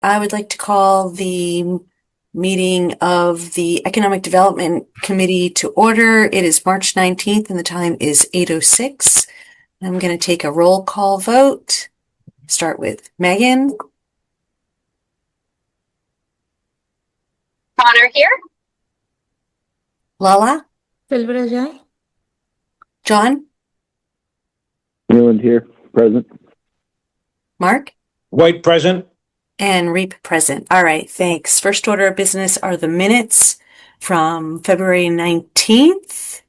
I would like to call the meeting of the Economic Development Committee to order. It is March 19th and the time is 8:06. I'm going to take a roll call vote. Start with Megan. Connor here. Lala. Silverajai. John. Newland here, present. Mark. White present. And Reap present. All right, thanks. First order of business are the minutes from February 19th.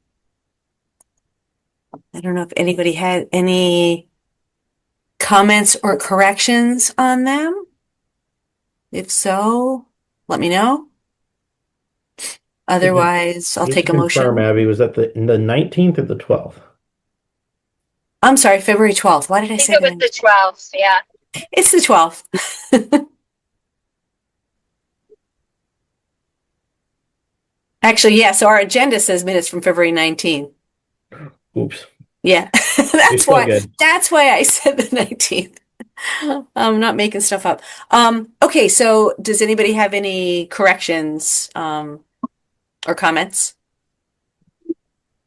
I don't know if anybody had any comments or corrections on them. If so, let me know. Otherwise, I'll take a motion. Abby, was that the 19th or the 12th? I'm sorry, February 12th. Why did I say it was the 12th? Yeah. It's the 12th. Actually, yeah, so our agenda says minutes from February 19th. Oops. Yeah, that's why I said the 19th. I'm not making stuff up. Okay, so does anybody have any corrections or comments?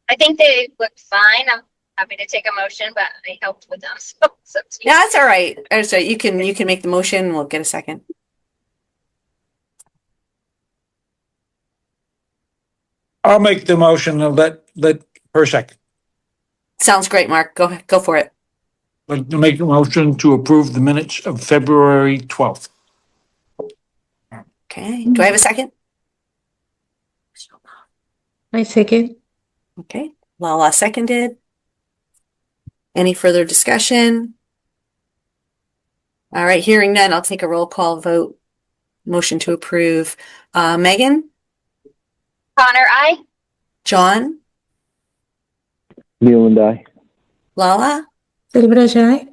I think they looked fine. I'm happy to take a motion, but I helped with them. So it's up to you. Yeah, that's all right. So you can make the motion. We'll get a second. I'll make the motion and let per second. Sounds great, Mark. Go for it. I'd like to make a motion to approve the minutes of February 12th. Okay. Do I have a second? I second. Okay. Lala seconded. Any further discussion? All right. Hearing none, I'll take a roll call vote. Motion to approve. Megan? Connor, aye. John? Newland, aye. Lala? Silverajai.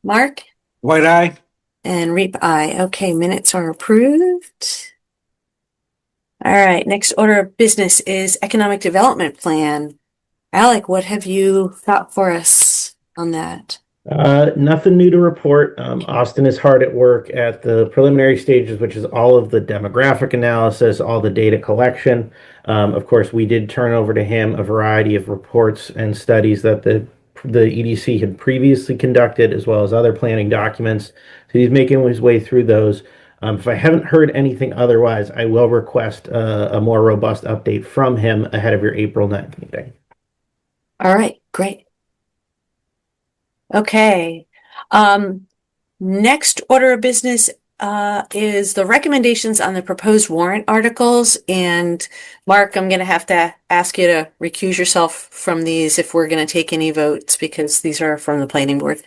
Mark? White eye. And Reap aye. Okay, minutes are approved. All right, next order of business is Economic Development Plan. Alec, what have you got for us on that? Nothing new to report. Austin is hard at work at the preliminary stages, which is all of the demographic analysis, all the data collection. Of course, we did turn over to him a variety of reports and studies that the EDC had previously conducted, as well as other planning documents. So he's making his way through those. If I haven't heard anything otherwise, I will request a more robust update from him ahead of your April 9th meeting. All right, great. Okay. Next order of business is the recommendations on the proposed warrant articles. And Mark, I'm going to have to ask you to recuse yourself from these if we're going to take any votes, because these are from the planning board.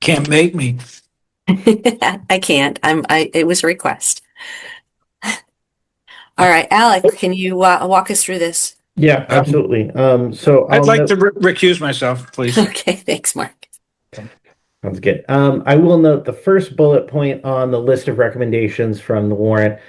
Can't make me. I can't. It was a request. All right, Alec, can you walk us through this? Yeah, absolutely. So I'd like to recuse myself, please. Okay, thanks, Mark. Sounds good. I will note the first bullet point on the list of recommendations from the warrant,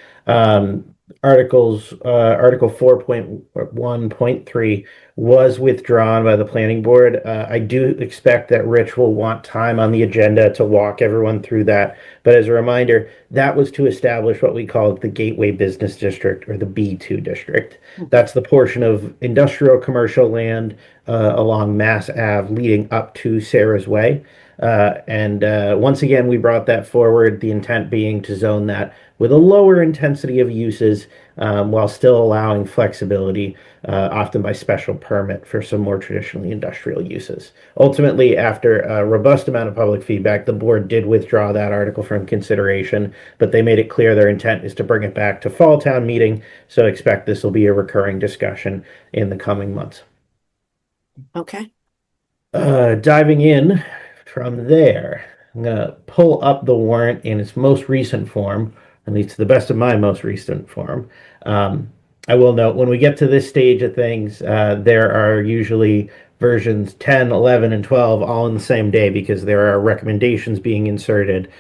Article 4.1.3 was withdrawn by the planning board. I do expect that Rich will want time on the agenda to walk everyone through that. But as a reminder, that was to establish what we call the Gateway Business District, or the B2 district. That's the portion of industrial commercial land along Mass Ave leading up to Sarah's Way. Once again, we brought that forward, the intent being to zone that with a lower intensity of uses while still allowing flexibility, often by special permit for some more traditionally industrial uses. Ultimately, after a robust amount of public feedback, the board did withdraw that article from consideration, but they made it clear their intent is to bring it back to fall town meeting, so expect this will be a recurring discussion in the coming months. Okay. Diving in from there, I'm going to pull up the warrant in its most recent form, at least to the best of my most recent form. I will note, when we get to this stage of things, there are usually versions 10, 11, and 12 all in the same day because there are recommendations being inserted,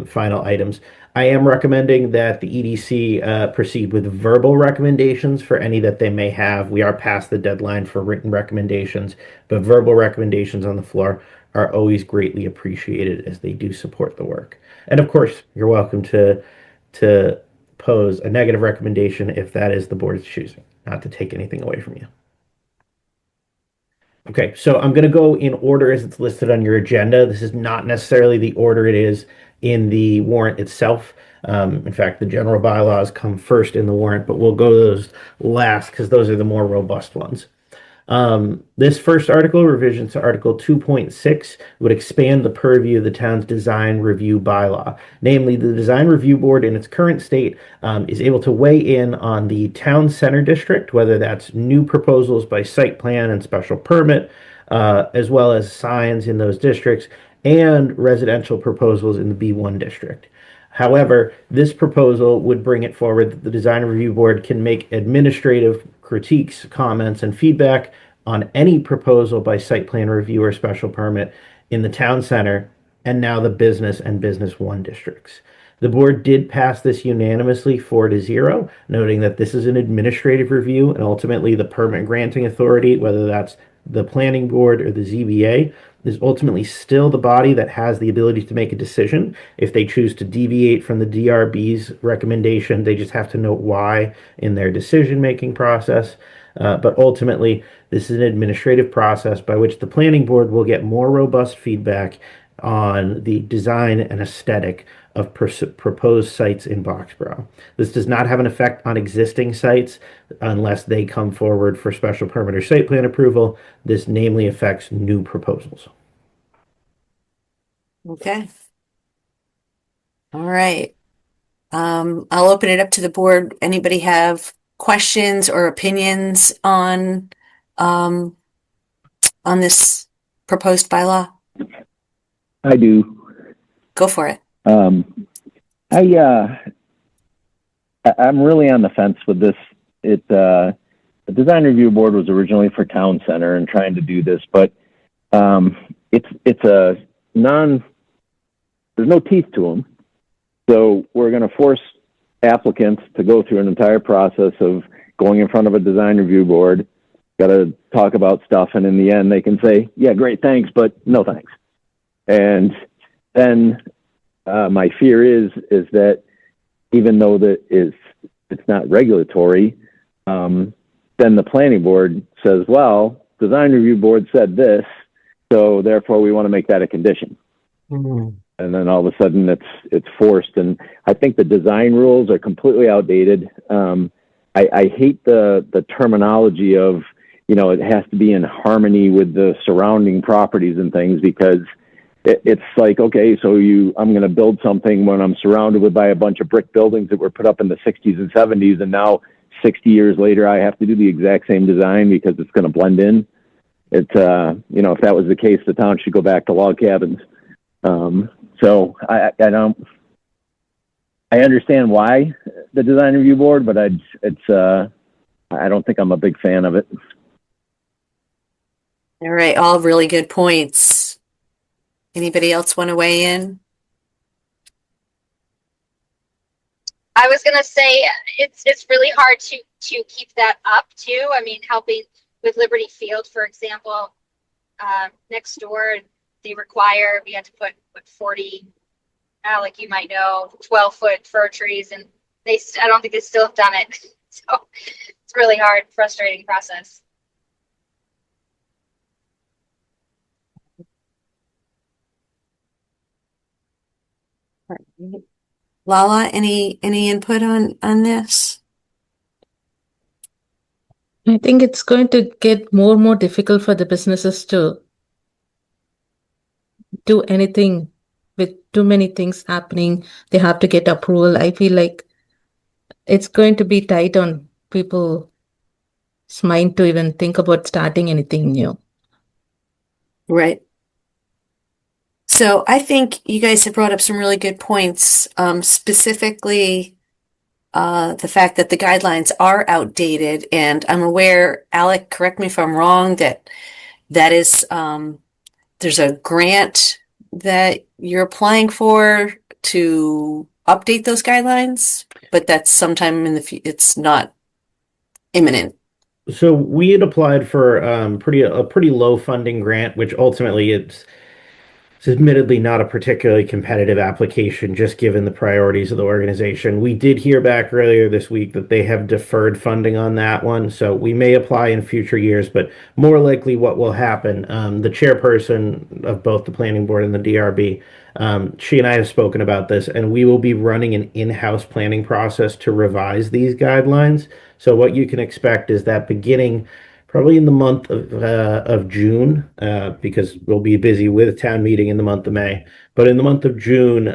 final items. I am recommending that the EDC proceed with verbal recommendations for any that they may have. We are past the deadline for written recommendations, but verbal recommendations on the floor are always greatly appreciated as they do support the work. And of course, you're welcome to pose a negative recommendation if that is the board's choosing, not to take anything away from you. Okay, so I'm going to go in order as it's listed on your agenda. This is not necessarily the order it is in the warrant itself. In fact, the general bylaws come first in the warrant, but we'll go those last because those are the more robust ones. This first article, revisions to Article 2.6, would expand the purview of the town's design review bylaw. Namely, the design review board in its current state is able to weigh in on the town center district, whether that's new proposals by site plan and special permit, as well as signs in those districts, and residential proposals in the B1 district. However, this proposal would bring it forward that the design review board can make administrative critiques, comments, and feedback on any proposal by site plan review or special permit in the town center and now the business and business 1 districts. The board did pass this unanimously 4-0, noting that this is an administrative review and ultimately the permit granting authority, whether that's the planning board or the ZBA, is ultimately still the body that has the ability to make a decision. If they choose to deviate from the DRB's recommendation, they just have to note why in their decision-making process. But ultimately, this is an administrative process by which the planning board will get more robust feedback on the design and aesthetic of proposed sites in Boxborough. This does not have an effect on existing sites unless they come forward for special permit or site plan approval. This namely affects new proposals. Okay. All right. I'll open it up to the board. Anybody have questions or opinions on this proposed bylaw? I do. Go for it. I'm really on the fence with this. The design review board was originally for town center and trying to do this, but it's a there's no teeth to them. So we're going to force applicants to go through an entire process of going in front of a design review board, got to talk about stuff, and in the end they can say, yeah, great, thanks, but no thanks. And then my fear is that even though that it's not regulatory, then the planning board says, well, design review board said this, so therefore we want to make that a condition. Mm-hmm. And then all of a sudden it's forced. And I think the design rules are completely outdated. I hate the terminology of, it has to be in harmony with the surrounding properties and things, because it's like, okay, so I'm going to build something when I'm surrounded by a bunch of brick buildings that were put up in the 60s and 70s. And now 60 years later, I have to do the exact same design because it's going to blend in. It's, if that was the case, the town should go back to log cabins. So I understand why the design review board, but I don't think I'm a big fan of it. All right. All really good points. Anybody else want to weigh in? I was gonna say it's really hard to keep that up too. I mean, helping with Liberty Field, for example, next door, we had to put 40, like you might know, 12-foot fir trees, and I don't think they still have done it. So it's really hard, frustrating process. Lala, any input on this? I think it's going to get more and more difficult for the businesses to do anything with too many things happening. They have to get approval. I feel like it's going to be tight on people's mind to even think about starting anything new. Right. So I think you guys have brought up some really good points, specifically the fact that the guidelines are outdated. And I'm aware, Alec, correct me if I'm wrong, that is there's a grant that you're applying for to update those guidelines, but that's sometime in the it's not imminent. So we had applied for a pretty low funding grant, which ultimately It's admittedly not a particularly competitive application, just given the priorities of the organization. We did hear back earlier this week that they have deferred funding on that one, so we may apply in future years, but more likely what will happen, the chairperson of both the planning board and the DRB, she and I have spoken about this, and we will be running an in-house planning process to revise these guidelines. So what you can expect is that beginning probably in the month of June, because we'll be busy with a town meeting in the month of May. But in the month of June,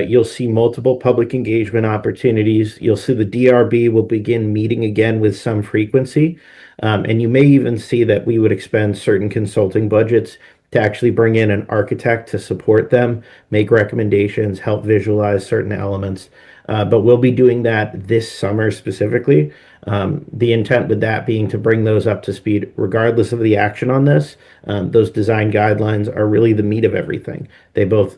you'll see multiple public engagement opportunities. You'll see the DRB will begin meeting again with some frequency. And you may even see that we would expend certain consulting budgets to actually bring in an architect to support them, make recommendations, help visualize certain elements. But we'll be doing that this summer specifically. The intent with that being to bring those up to speed, regardless of the action on this. Those design guidelines are really the meat of everything. They both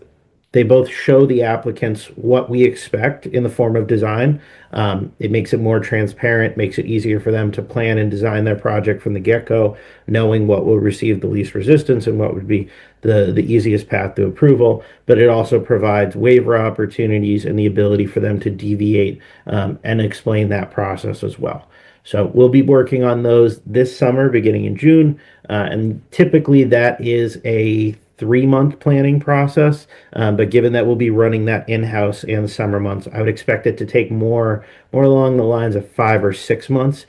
show the applicants what we expect in the form of design. It makes it more transparent, makes it easier for them to plan and design their project from the get-go, knowing what will receive the least resistance and what would be the easiest path to approval. But it also provides waiver opportunities and the ability for them to deviate and explain that process as well. So we'll be working on those this summer, beginning in June. And typically that is a 3-month planning process. But given that we'll be running that in-house in the summer months, I would expect it to take more along the lines of 5 or 6 months,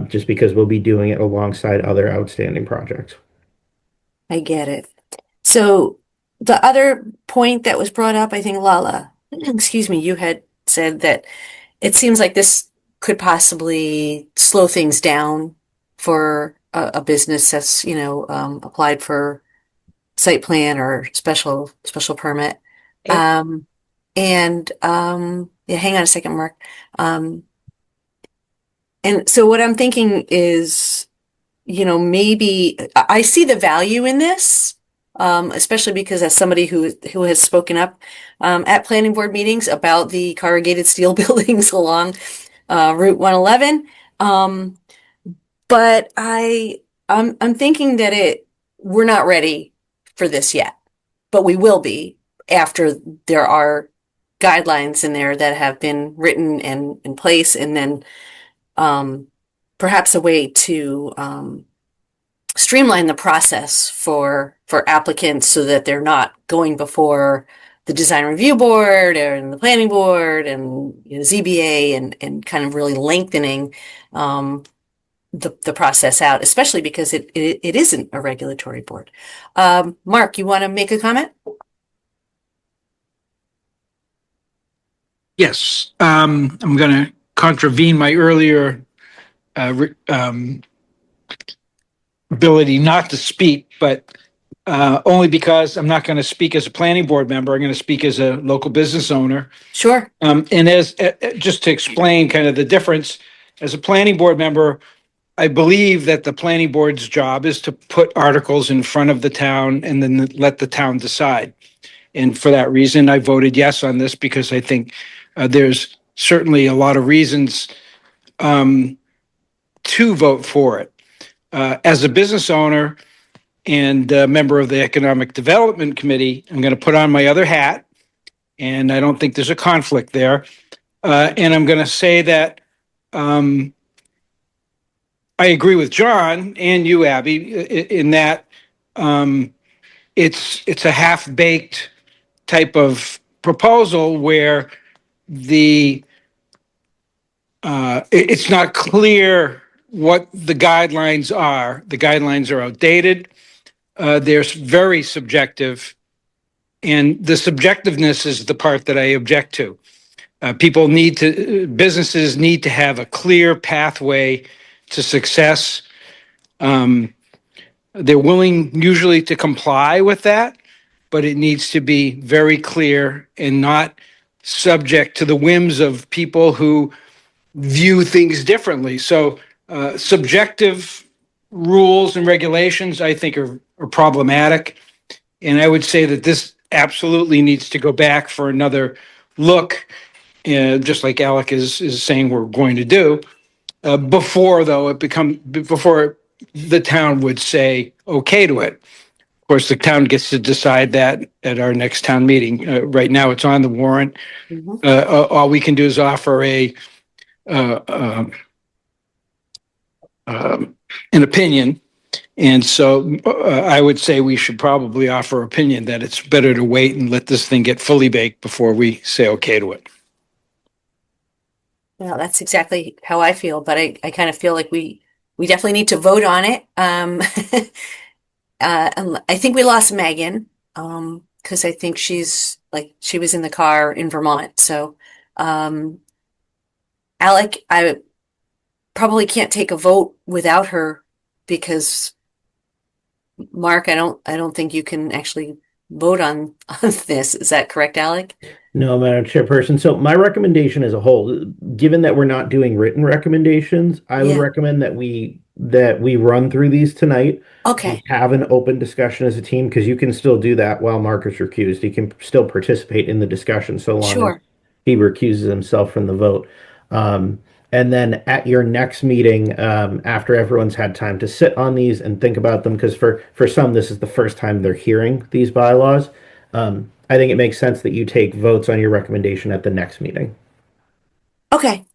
just because we'll be doing it alongside other outstanding projects. I get it. So the other point that was brought up, I think Lala, excuse me, you had said that it seems like this could possibly slow things down for a business that's, applied for site plan or special permit. Yeah. Yeah, hang on a second, Mark. And so what I'm thinking is, maybe I see the value in this, especially because as somebody who has spoken up at planning board meetings about the corrugated steel buildings along Route 111. But I'm thinking that we're not ready for this yet, but we will be after there are guidelines in there that have been written and in place, and then perhaps a way to streamline the process for applicants so that they're not going before the design review board and the planning board and ZBA and kind of really lengthening the process out, especially because it isn't a regulatory board. Mark, you want to make a comment? Yes, I'm going to contravene my earlier ability not to speak, but only because I'm not going to speak as a planning board member. I'm going to speak as a local business owner. Sure. And as just to explain kind of the difference, as a planning board member, I believe that the planning board's job is to put articles in front of the town and then let the town decide. And for that reason, I voted yes on this because I think there's certainly a lot of reasons to vote for it. As a business owner and a member of the Economic Development Committee, I'm going to put on my other hat, and I don't think there's a conflict there. And I'm going to say that I agree with John and you, Abby, in that it's a half-baked type of proposal where it's not clear what the guidelines are. The guidelines are outdated. They're very subjective, and the subjectiveness is the part that I object to. Businesses need to have a clear pathway to success. They're willing usually to comply with that, but it needs to be very clear and not subject to the whims of people who view things differently. So subjective rules and regulations, I think, are problematic. And I would say that this absolutely needs to go back for another look, just like Alec is saying we're going to do. Before the town would say okay to it. course, the town gets to decide that at our next town meeting. Right now, it's on the warrant. Mhm. All we can do is offer uh, um, an opinion. And so I would say we should probably offer opinion that it's better to wait and let this thing get fully baked before we say okay to it. Well, that's exactly how I feel, but I kind of feel like we definitely need to vote on it. And I think we lost Megan, because I think she was in the car in Vermont. So, Alec, I probably can't take a vote without her because Mark, I don't think you can actually vote on this. Is that correct, Alec? No, Madam Chairperson. So my recommendation as a whole, given that we're not doing written recommendations, I would Yeah. recommend that we run through these tonight. Okay. We have an open discussion as a team because you can still do that while Mark is recused. He can still participate in the discussion so long as Sure. he recuses himself from the vote. Um, and then at your next meeting, after everyone's had time to sit on these and think about them, because for some, this is the first time they're hearing these bylaws. I think it makes sense that you take votes on your recommendation at the next meeting. Okay.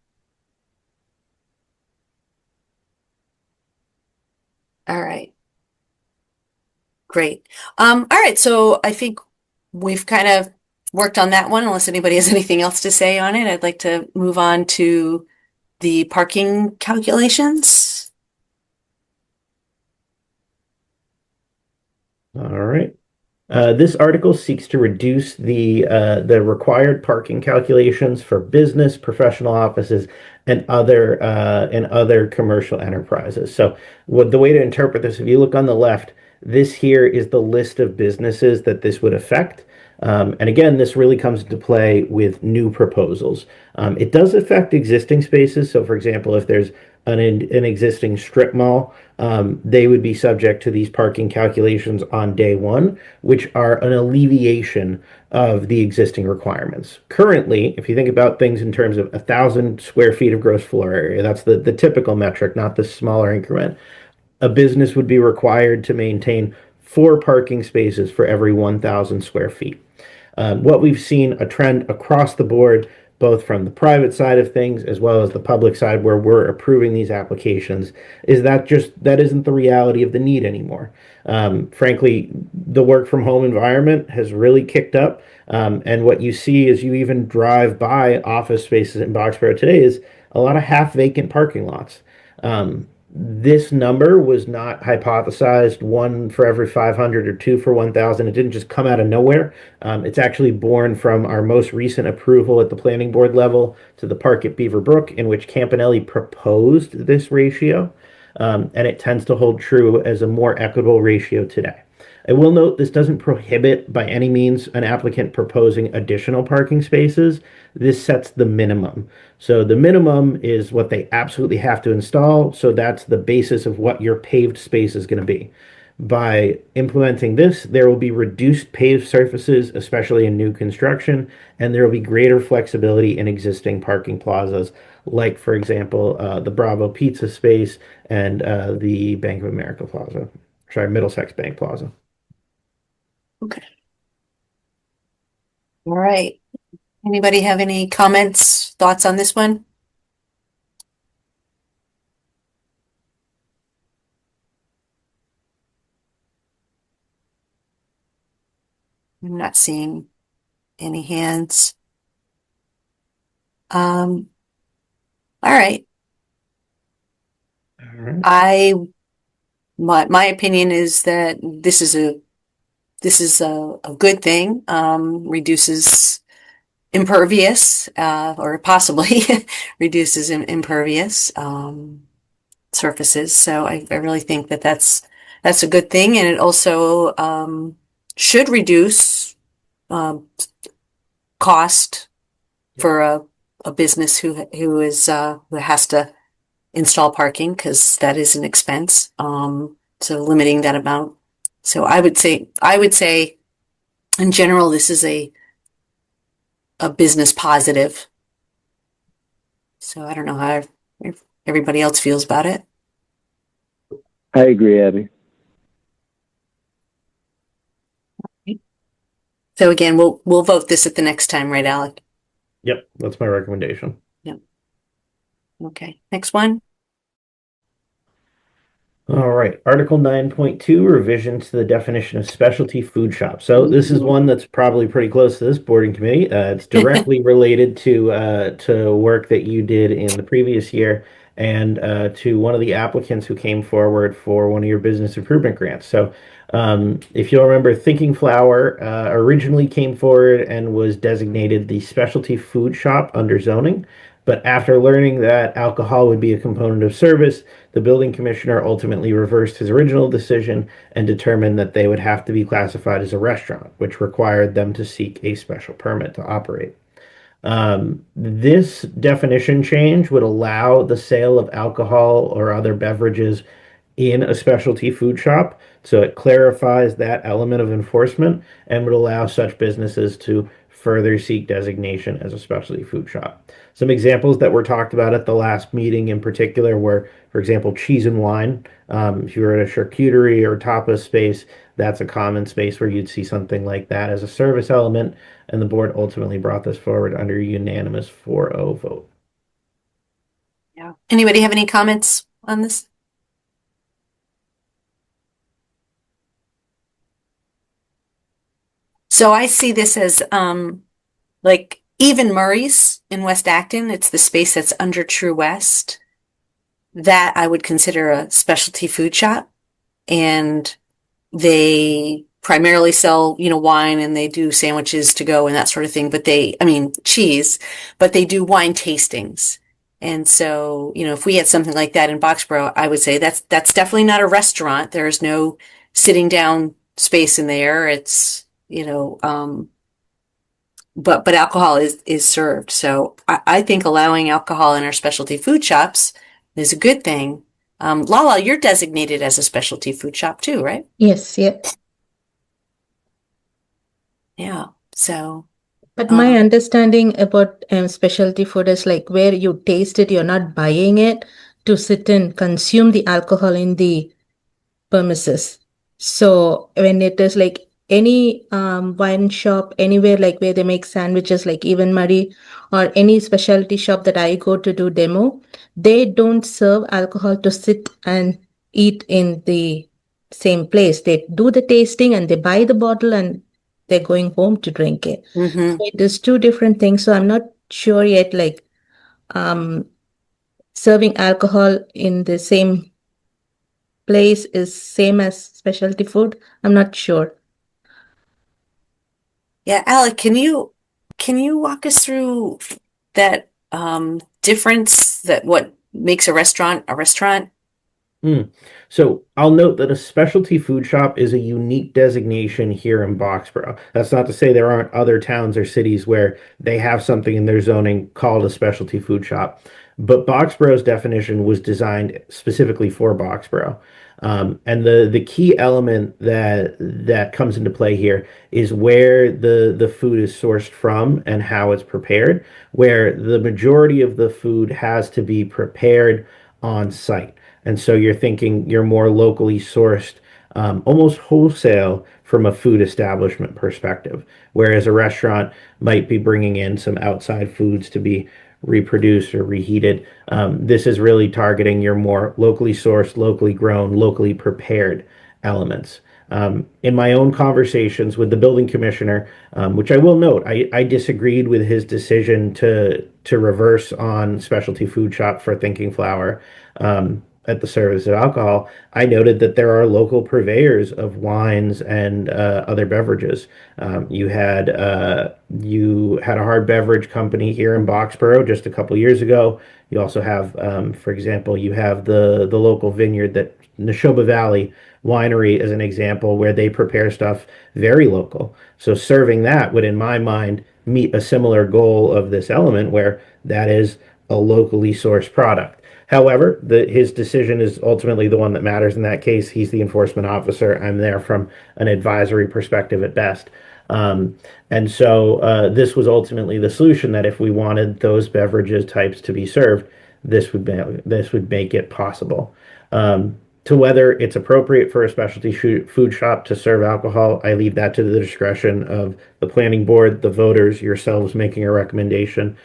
All right. Great. All right. So I think we've kind of worked on that one. Unless anybody has anything else to say on it, I'd like to move on to the parking calculations. All right. This article seeks to reduce the required parking calculations for business, professional offices, and other commercial enterprises. So, the way to interpret this, if you look on the left, this here is the list of businesses that this would affect. And again, this really comes into play with new proposals. It does affect existing spaces. So, for example, if there's an existing strip mall, they would be subject to these parking calculations on day one, which are an alleviation of the existing requirements. Currently, if you think about things in terms of 1,000 square feet of gross floor area, that's the typical metric, not the smaller increment. A business would be required to maintain 4 parking spaces for every 1,000 square feet. What we've seen a trend across the board, both from the private side of things as well as the public side, where we're approving these applications, is that isn't the reality of the need anymore. Frankly, the work from home environment has really kicked up. And what you see as you even drive by office spaces in Boxborough today is a lot of half vacant parking lots. This number was not hypothesized, one for every 500 or two for 1,000. It didn't just come out of nowhere. It's actually born from our most recent approval at the planning board level to the park at Beaver Brook, in which Campanelli proposed this ratio. And it tends to hold true as a more equitable ratio today. I will note this doesn't prohibit by any means an applicant proposing additional parking spaces. This sets the minimum. So the minimum is what they absolutely have to install. So that's the basis of what your paved space is going to be. By implementing this, there will be reduced paved surfaces, especially in new construction, and there will be greater flexibility in existing parking plazas, like, for example, the Bravo Pizza space and the Bank of America Plaza. Sorry, Middlesex Bank Plaza. Okay. All right. Anybody have any comments, thoughts on this one? I'm not seeing any hands. All right. All right. My opinion is that this is a good thing. Reduces impervious, or possibly reduces impervious surfaces. So I really think that that's a good thing, and it also should reduce cost for a business who has to install parking, because that is an expense. So limiting that amount. So I would say in general, this is a business positive. So I don't know how everybody else feels about it. I agree, Abby. So again, we'll vote this at the next time, right, Alec? Yep, that's my recommendation. Okay, next one. All right, Article 9.2, revision to the definition of specialty food shop. So this is one that's probably pretty close to this boarding committee. It's directly related to work that you did in the previous year and to one of the applicants who came forward for one of your business improvement grants. So if you'll remember, Thinking Flower originally came forward and was designated the specialty food shop under zoning. But after learning that alcohol would be a component of service, the building commissioner ultimately reversed his original decision and determined that they would have to be classified as a restaurant, which required them to seek a special permit to operate. This definition change would allow the sale of alcohol or other beverages in a specialty food shop. So it clarifies that element of enforcement and would allow such businesses to further seek designation as a specialty food shop. Some examples that were talked about at the last meeting in particular were, for example, cheese and wine. If you were at a charcuterie or tapas space, that's a common space where you'd see something like that as a service element. And the board ultimately brought this forward under a unanimous 4-0 vote. Yeah. Anybody have any comments on this? So I see this as like even Murray's in West Acton. It's the space that's under True West. That I would consider a specialty food shop. And they primarily sell, wine, and they do sandwiches to go and that sort of thing. But cheese, but they do wine tastings. And so, if we had something like that in Boxborough, I would say that's definitely not a restaurant. There's no sitting down space in there. It's, but alcohol is served. So I think allowing alcohol in our specialty food shops is a good thing. Lala, you're designated as a specialty food shop too, right? Yes, yeah. Yeah. So, But my understanding about specialty food is like where you taste it, you're not buying it to sit and consume the alcohol in the premises. So when it is like any wine shop, anywhere like where they make sandwiches, like even Murray or any specialty shop that I go to do demo, they don't serve alcohol to sit and eat in the same place. They do the tasting and they buy the bottle and they're going home to drink it. mhm. So it is two different things. So I'm not sure yet, like serving alcohol in the same place is same as specialty food. I'm not sure. Yeah, Alec, can you walk us through that difference, that what makes a restaurant a restaurant? So I'll note that a specialty food shop is a unique designation here in Boxborough. That's not to say there aren't other towns or cities where they have something in their zoning called a specialty food shop. But Boxborough's definition was designed specifically for Boxborough. And the key element that comes into play here is where the food is sourced from and how it's prepared, where the majority of the food has to be prepared on site. And so you're more locally sourced, almost wholesale from a food establishment perspective, whereas a restaurant might be bringing in some outside foods to be reproduced or reheated. This is really targeting your more locally sourced, locally grown, locally prepared elements. In my own conversations with the building commissioner, which I will note, I disagreed with his decision to reverse on specialty food shop for Thinking Flower. At the service of alcohol, I noted that there are local purveyors of wines and other beverages. You had a hard beverage company here in Boxborough just a couple years ago. You also have, for example, you have the local vineyard that Neshoba Valley Winery as an example where they prepare stuff very local. So serving that would, in my mind, meet a similar goal of this element where that is a locally sourced product. However, his decision is ultimately the one that matters in that case. He's the enforcement officer. I'm there from an advisory perspective at best. And so this was ultimately the solution, that if we wanted those beverages types to be served, this would make it possible. To whether it's appropriate for a specialty food shop to serve alcohol, I leave that to the discretion of the planning board, the voters, yourselves making a recommendation.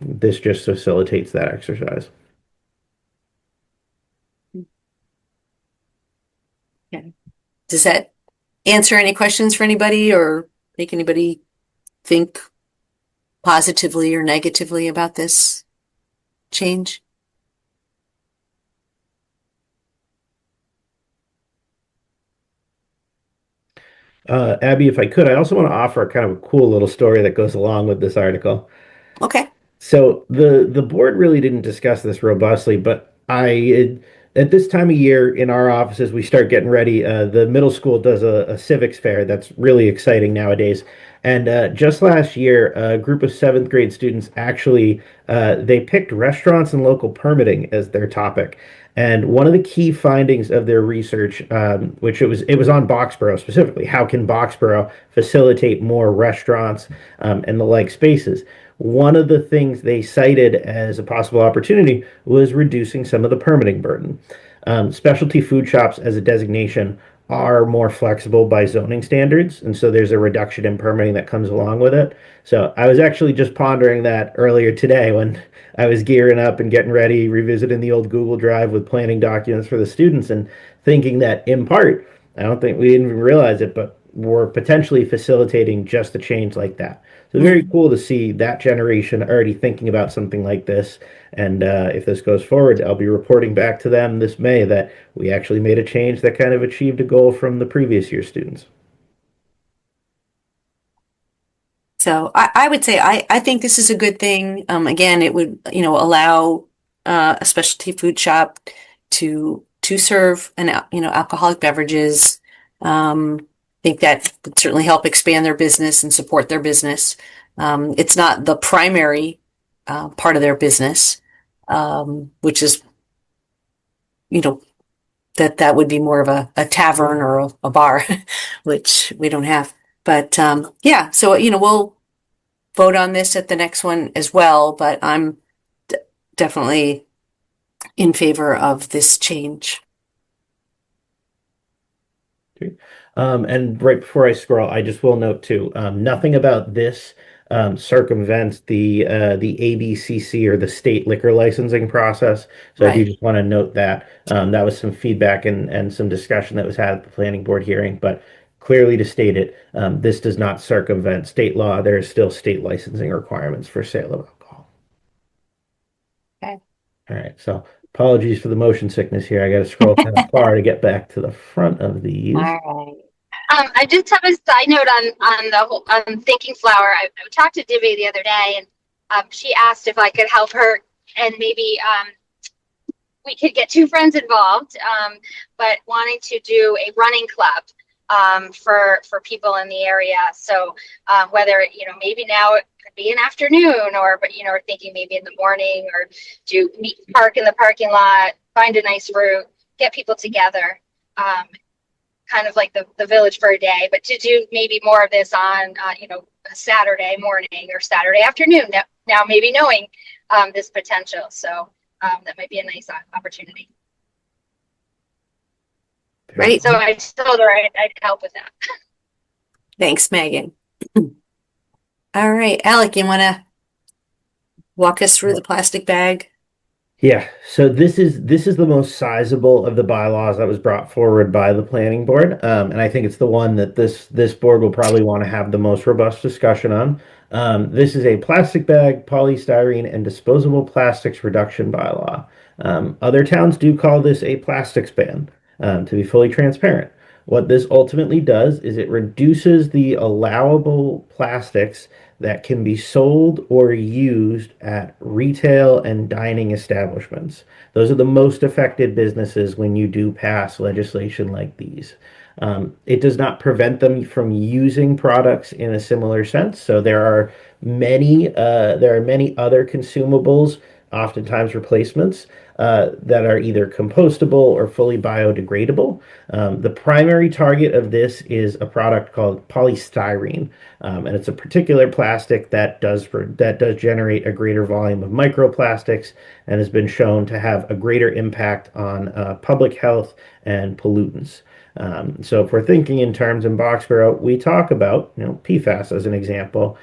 This just facilitates that exercise. Okay. Does that answer any questions for anybody or make anybody think positively or negatively about this change? Abby, if I could, I also want to offer kind of a cool little story that goes along with this article. Okay. So the board really didn't discuss this robustly, but at this time of year in our offices we start getting ready. The middle school does a civics fair that's really exciting nowadays. And just last year, a group of seventh grade students actually they picked restaurants and local permitting as their topic. And one of the key findings of their research, which it was on Boxborough specifically, how can Boxborough facilitate more restaurants and the like spaces? One of the things they cited as a possible opportunity was reducing some of the permitting burden. Specialty food shops as a designation are more flexible by zoning standards, and so there's a reduction in permitting that comes along with it. So I was actually just pondering that earlier today when I was gearing up and getting ready, revisiting the old Google Drive with planning documents for the students, and thinking that in part, I don't think we didn't even realize it, but we're potentially facilitating just a change like that. So very cool to see that generation already thinking about something like this. And if this goes forward, I'll be reporting back to them this May that we actually made a change that kind of achieved a goal from the previous year students. So I would say I think this is a good thing. Again, it would, allow a specialty food shop to serve alcoholic beverages. I think that would certainly help expand their business and support their business. It's not the primary part of their business, which is, that would be more of a tavern or a bar, which we don't have. But yeah, so we'll vote on this at the next one as well. But I'm definitely in favor of this change. Okay. And right before I scroll, I just will note too, nothing about this circumvents the ABCC or the state liquor licensing process. So I do Right. just want to note that that was some feedback and some discussion that was had at the planning board hearing, but clearly to state it, this does not circumvent state law. There is still state licensing requirements for sale of alcohol. Okay. All right. So apologies for the motion sickness here. I got to scroll kind of far to get back to the front of these. All right. I just have a side note on the whole Thinking Flower. I talked to Divya the other day, and she asked if I could help her, and maybe we could get two friends involved, but wanting to do a running club for people in the area. So whether maybe now it could be an afternoon, or or thinking maybe in the morning, or park in the parking lot, find a nice route, get people together. Kind of like the village for a day, but to do maybe more of this on, a Saturday morning or Saturday afternoon. Now maybe knowing this potential, so that might be a nice opportunity. Right. So I told her I'd help with that. Thanks, Megan. All right, Alec, you want to walk us through the plastic bag? Yeah, so this is the most sizable of the bylaws that was brought forward by the planning board, and I think it's the one that this board will probably want to have the most robust discussion on. This is a plastic bag, polystyrene, and disposable plastics reduction bylaw. Other towns do call this a plastics ban, to be fully transparent. What this ultimately does is it reduces the allowable plastics that can be sold or used at retail and dining establishments. Those are the most affected businesses when you do pass legislation like these. It does not prevent them from using products in a similar sense. So there are many other consumables, oftentimes replacements, that are either compostable or fully biodegradable. The primary target of this is a product called polystyrene, and it's a particular plastic that does generate a greater volume of microplastics and has been shown to have a greater impact on public health and pollutants. So if we're thinking in terms in Boxborough, we talk about, PFAS as an example.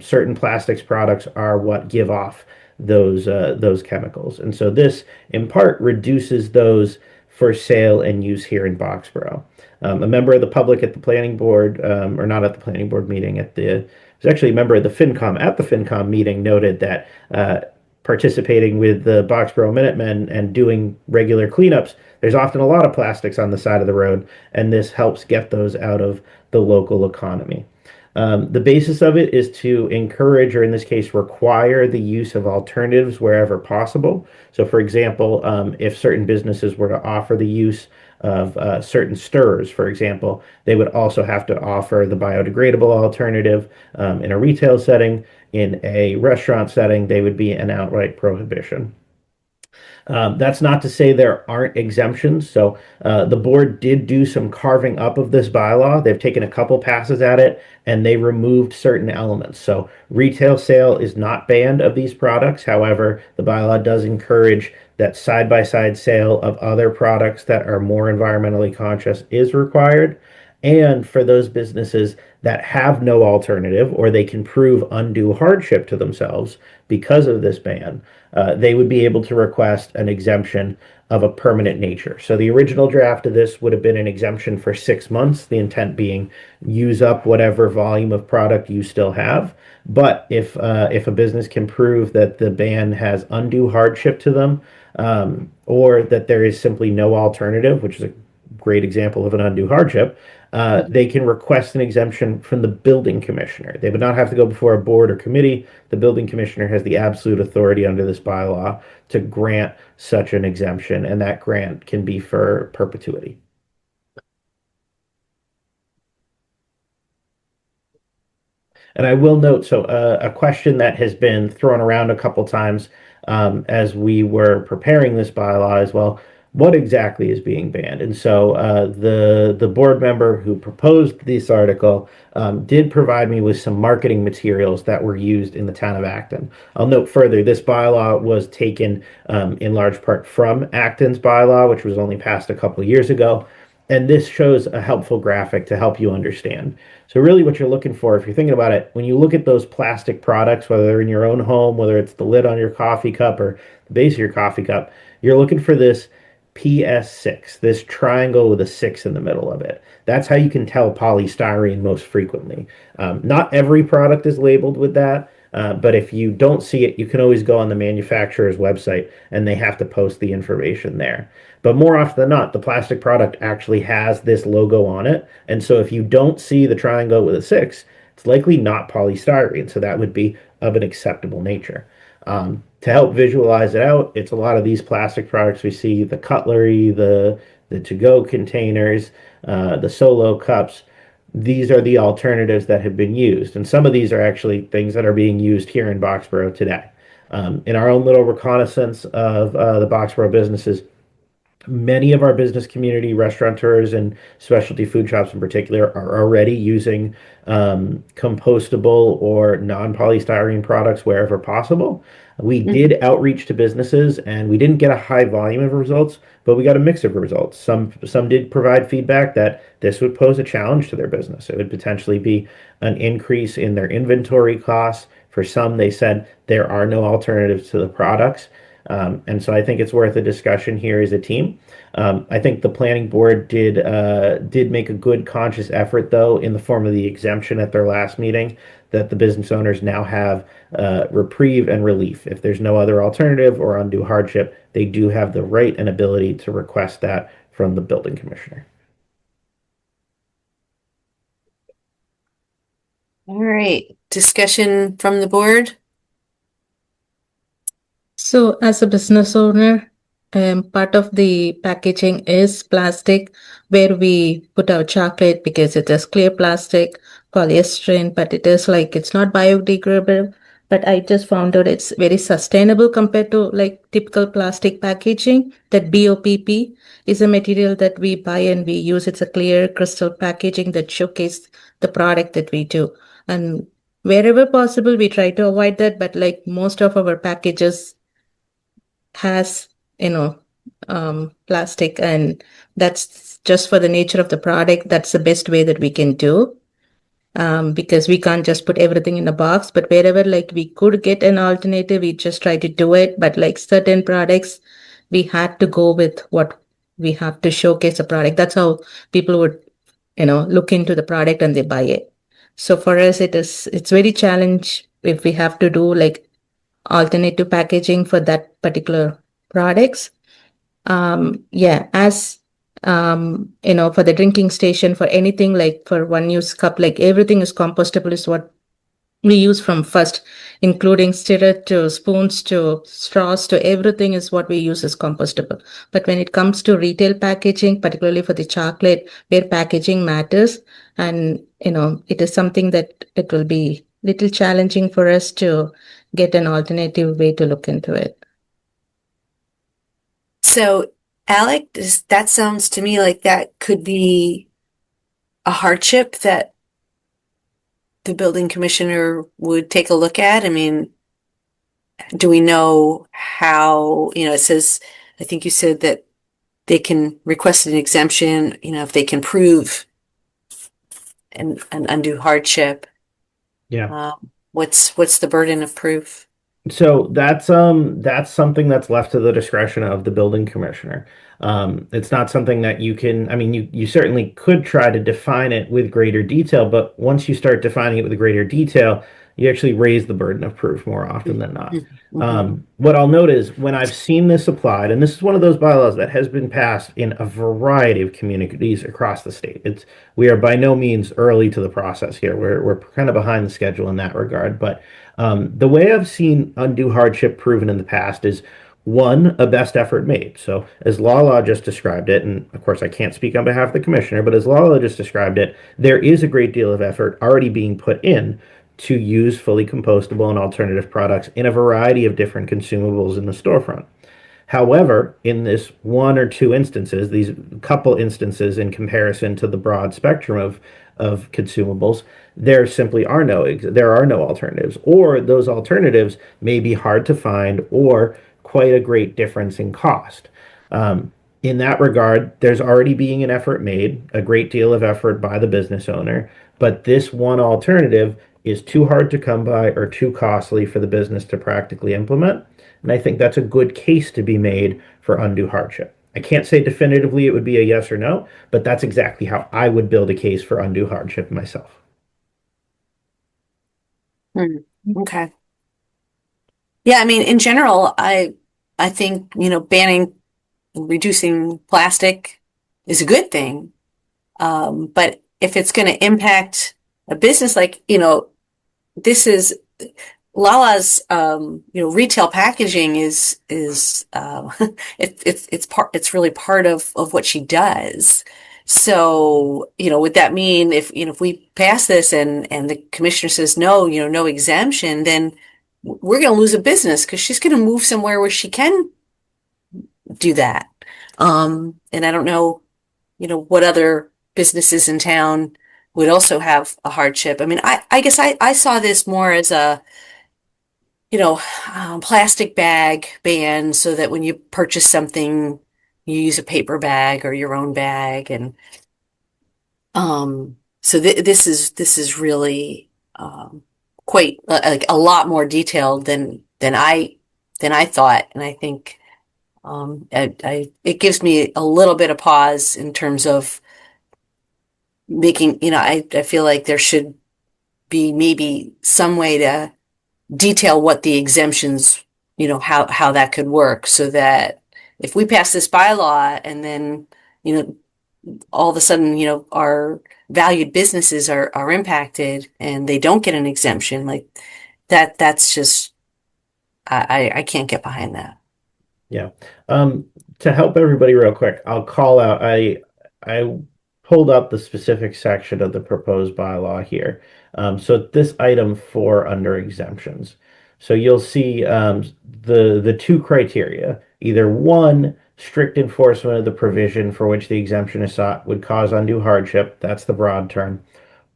Certain plastics products are what give off those chemicals, and so this in part reduces those for sale and use here in Boxborough. A member of the public at the planning board, or not at the planning board meeting, it was actually a member of the FinCom at the FinCom meeting, noted that participating with the Boxborough Minutemen and doing regular cleanups, there's often a lot of plastics on the side of the road, and this helps get those out of the local economy. The basis of it is to encourage, or in this case, require the use of alternatives wherever possible. So, for example, if certain businesses were to offer the use of certain stirrers, for example, they would also have to offer the biodegradable alternative in a retail setting. In a restaurant setting, they would be an outright prohibition. That's not to say there aren't exemptions. So the board did do some carving up of this bylaw. They've taken a couple passes at it and they removed certain elements. So retail sale is not banned of these products. However, the bylaw does encourage that side-by-side sale of other products that are more environmentally conscious is required. And for those businesses that have no alternative or they can prove undue hardship to themselves because of this ban, they would be able to request an exemption of a permanent nature. So the original draft of this would have been an exemption for 6 months, the intent being use up whatever volume of product you still have. But if a business can prove that the ban has undue hardship to them, or that there is simply no alternative, which is a great example of an undue hardship, they can request an exemption from the building commissioner. They would not have to go before a board or committee. The building commissioner has the absolute authority under this bylaw to grant such an exemption, and that grant can be for perpetuity. And I will note, so a question that has been thrown around a couple times as we were preparing this bylaw as well, what exactly is being banned? And so the board member who proposed this article did provide me with some marketing materials that were used in the town of Acton. I'll note further, this bylaw was taken in large part from Acton's bylaw, which was only passed a couple of years ago. And this shows a helpful graphic to help you understand. So really what you're looking for, if you're thinking about it, when you look at those plastic products, whether they're in your own home, whether it's the lid on your coffee cup or the base of your coffee cup, you're looking for this PS6, this triangle with a 6 in the middle of it. That's how you can tell polystyrene most frequently. Not every product is labeled with that, but if you don't see it, you can always go on the manufacturer's website and they have to post the information there. But more often than not, the plastic product actually has this logo on it. And so if you don't see the triangle with a 6, it's likely not polystyrene. So that would be of an acceptable nature. To help visualize it out, it's a lot of these plastic products we see, the cutlery, the to-go containers, the solo cups. These are the alternatives that have been used. And some of these are actually things that are being used here in Boxborough today. In our own little reconnaissance of the Boxborough businesses, many of our business community, restaurateurs and specialty food shops in particular, are already using compostable or non-polystyrene products wherever possible. We did outreach to businesses and we didn't get a high volume of results, but we got a mix of results. Some did provide feedback that this would pose a challenge to their business. It would potentially be an increase in their inventory costs. For some, they said there are no alternatives to the products. And so I think it's worth a discussion here as a team. I think the planning board did make a good conscious effort, though, in the form of the exemption at their last meeting, that the business owners now have reprieve and relief. If there's no other alternative or undue hardship, they do have the right and ability to request that from the building commissioner. All right, discussion from the board. So as a business owner, part of the packaging is plastic, where we put our chocolate because it is clear plastic, polyester, but it is like it's not biodegradable. but I just found out it's very sustainable compared to like typical plastic packaging. That BOPP is a material that we buy and we use. It's a clear crystal packaging that showcase the product that we do. And wherever possible, we try to avoid that, but like most of our packages has, plastic, and that's just for the nature of the product. That's the best way that we can do. Because we can't just put everything in a box, but wherever like we could get an alternative, we just try to do it. But like certain products, we had to go with what we have to showcase a product. That's how people would, look into the product and they buy it. So for us, it's very challenge if we have to do like alternative packaging for that particular products. Yeah, as for the drinking station, for anything like for one use cup, like everything is compostable is what we use from first, including stirrer to spoons to straws to everything is what we use is compostable. But when it comes to retail packaging, particularly for the chocolate, where packaging matters, and it is something that it will be little challenging for us to get an alternative way to look into it. So, Alec, that sounds to me like that could be a hardship that the building commissioner would take a look at. I mean, do we know how, it says, I think you said that they can request an exemption, if they can prove an undue hardship. Yeah. What's the burden of proof? So that's something that's left to the discretion of the building commissioner. It's not something that you can, I mean, you certainly could try to define it with greater detail, but once you start defining it with greater detail, you actually raise the burden of proof more often than not. What I'll note is when I've seen this applied, and this is one of those bylaws that has been passed in a variety of communities across the state. We are by no means early to the process here. We're kind of behind the schedule in that regard. But the way I've seen undue hardship proven in the past is one, a best effort made. So as Lala just described it, and of course I can't speak on behalf of the commissioner, but as Lala just described it, there is a great deal of effort already being put in to use fully compostable and alternative products in a variety of different consumables in the storefront. However, in this one or two instances, these couple instances in comparison to the broad spectrum of consumables, there simply are no alternatives, or those alternatives may be hard to find or quite a great difference in cost. In that regard, there's already being an effort made, a great deal of effort by the business owner, but this one alternative is too hard to come by or too costly for the business to practically implement. And I think that's a good case to be made for undue hardship. I can't say definitively it would be a yes or no, but that's exactly how I would build a case for undue hardship myself. Okay. Yeah, I mean, in general, I think, banning, reducing plastic is a good thing. But if it's going to impact a business like, this is Lala's, retail packaging is it's really part of what she does. So, would that mean if we pass this and the commissioner says no, no exemption, then we're going to lose a business because she's going to move somewhere where she can do that. And I don't know, what other businesses in town would also have a hardship. I mean, I guess I saw this more as a, plastic bag ban so that when you purchase something, you use a paper bag or your own bag. And so this is really quite like a lot more detailed than I thought. And I think it gives me a little bit of pause in terms of making, I feel like there should be maybe some way to detail what the exemptions, how that could work so that if we pass this bylaw and then, all of a sudden, our valued businesses are impacted and they don't get an exemption like that's just, I can't get behind that. Yeah. To help everybody real quick, I'll call out, I pulled up the specific section of the proposed bylaw here. So this item 4 under exemptions. So you'll see the two criteria. Either one, strict enforcement of the provision for which the exemption is sought would cause undue hardship. That's the broad term.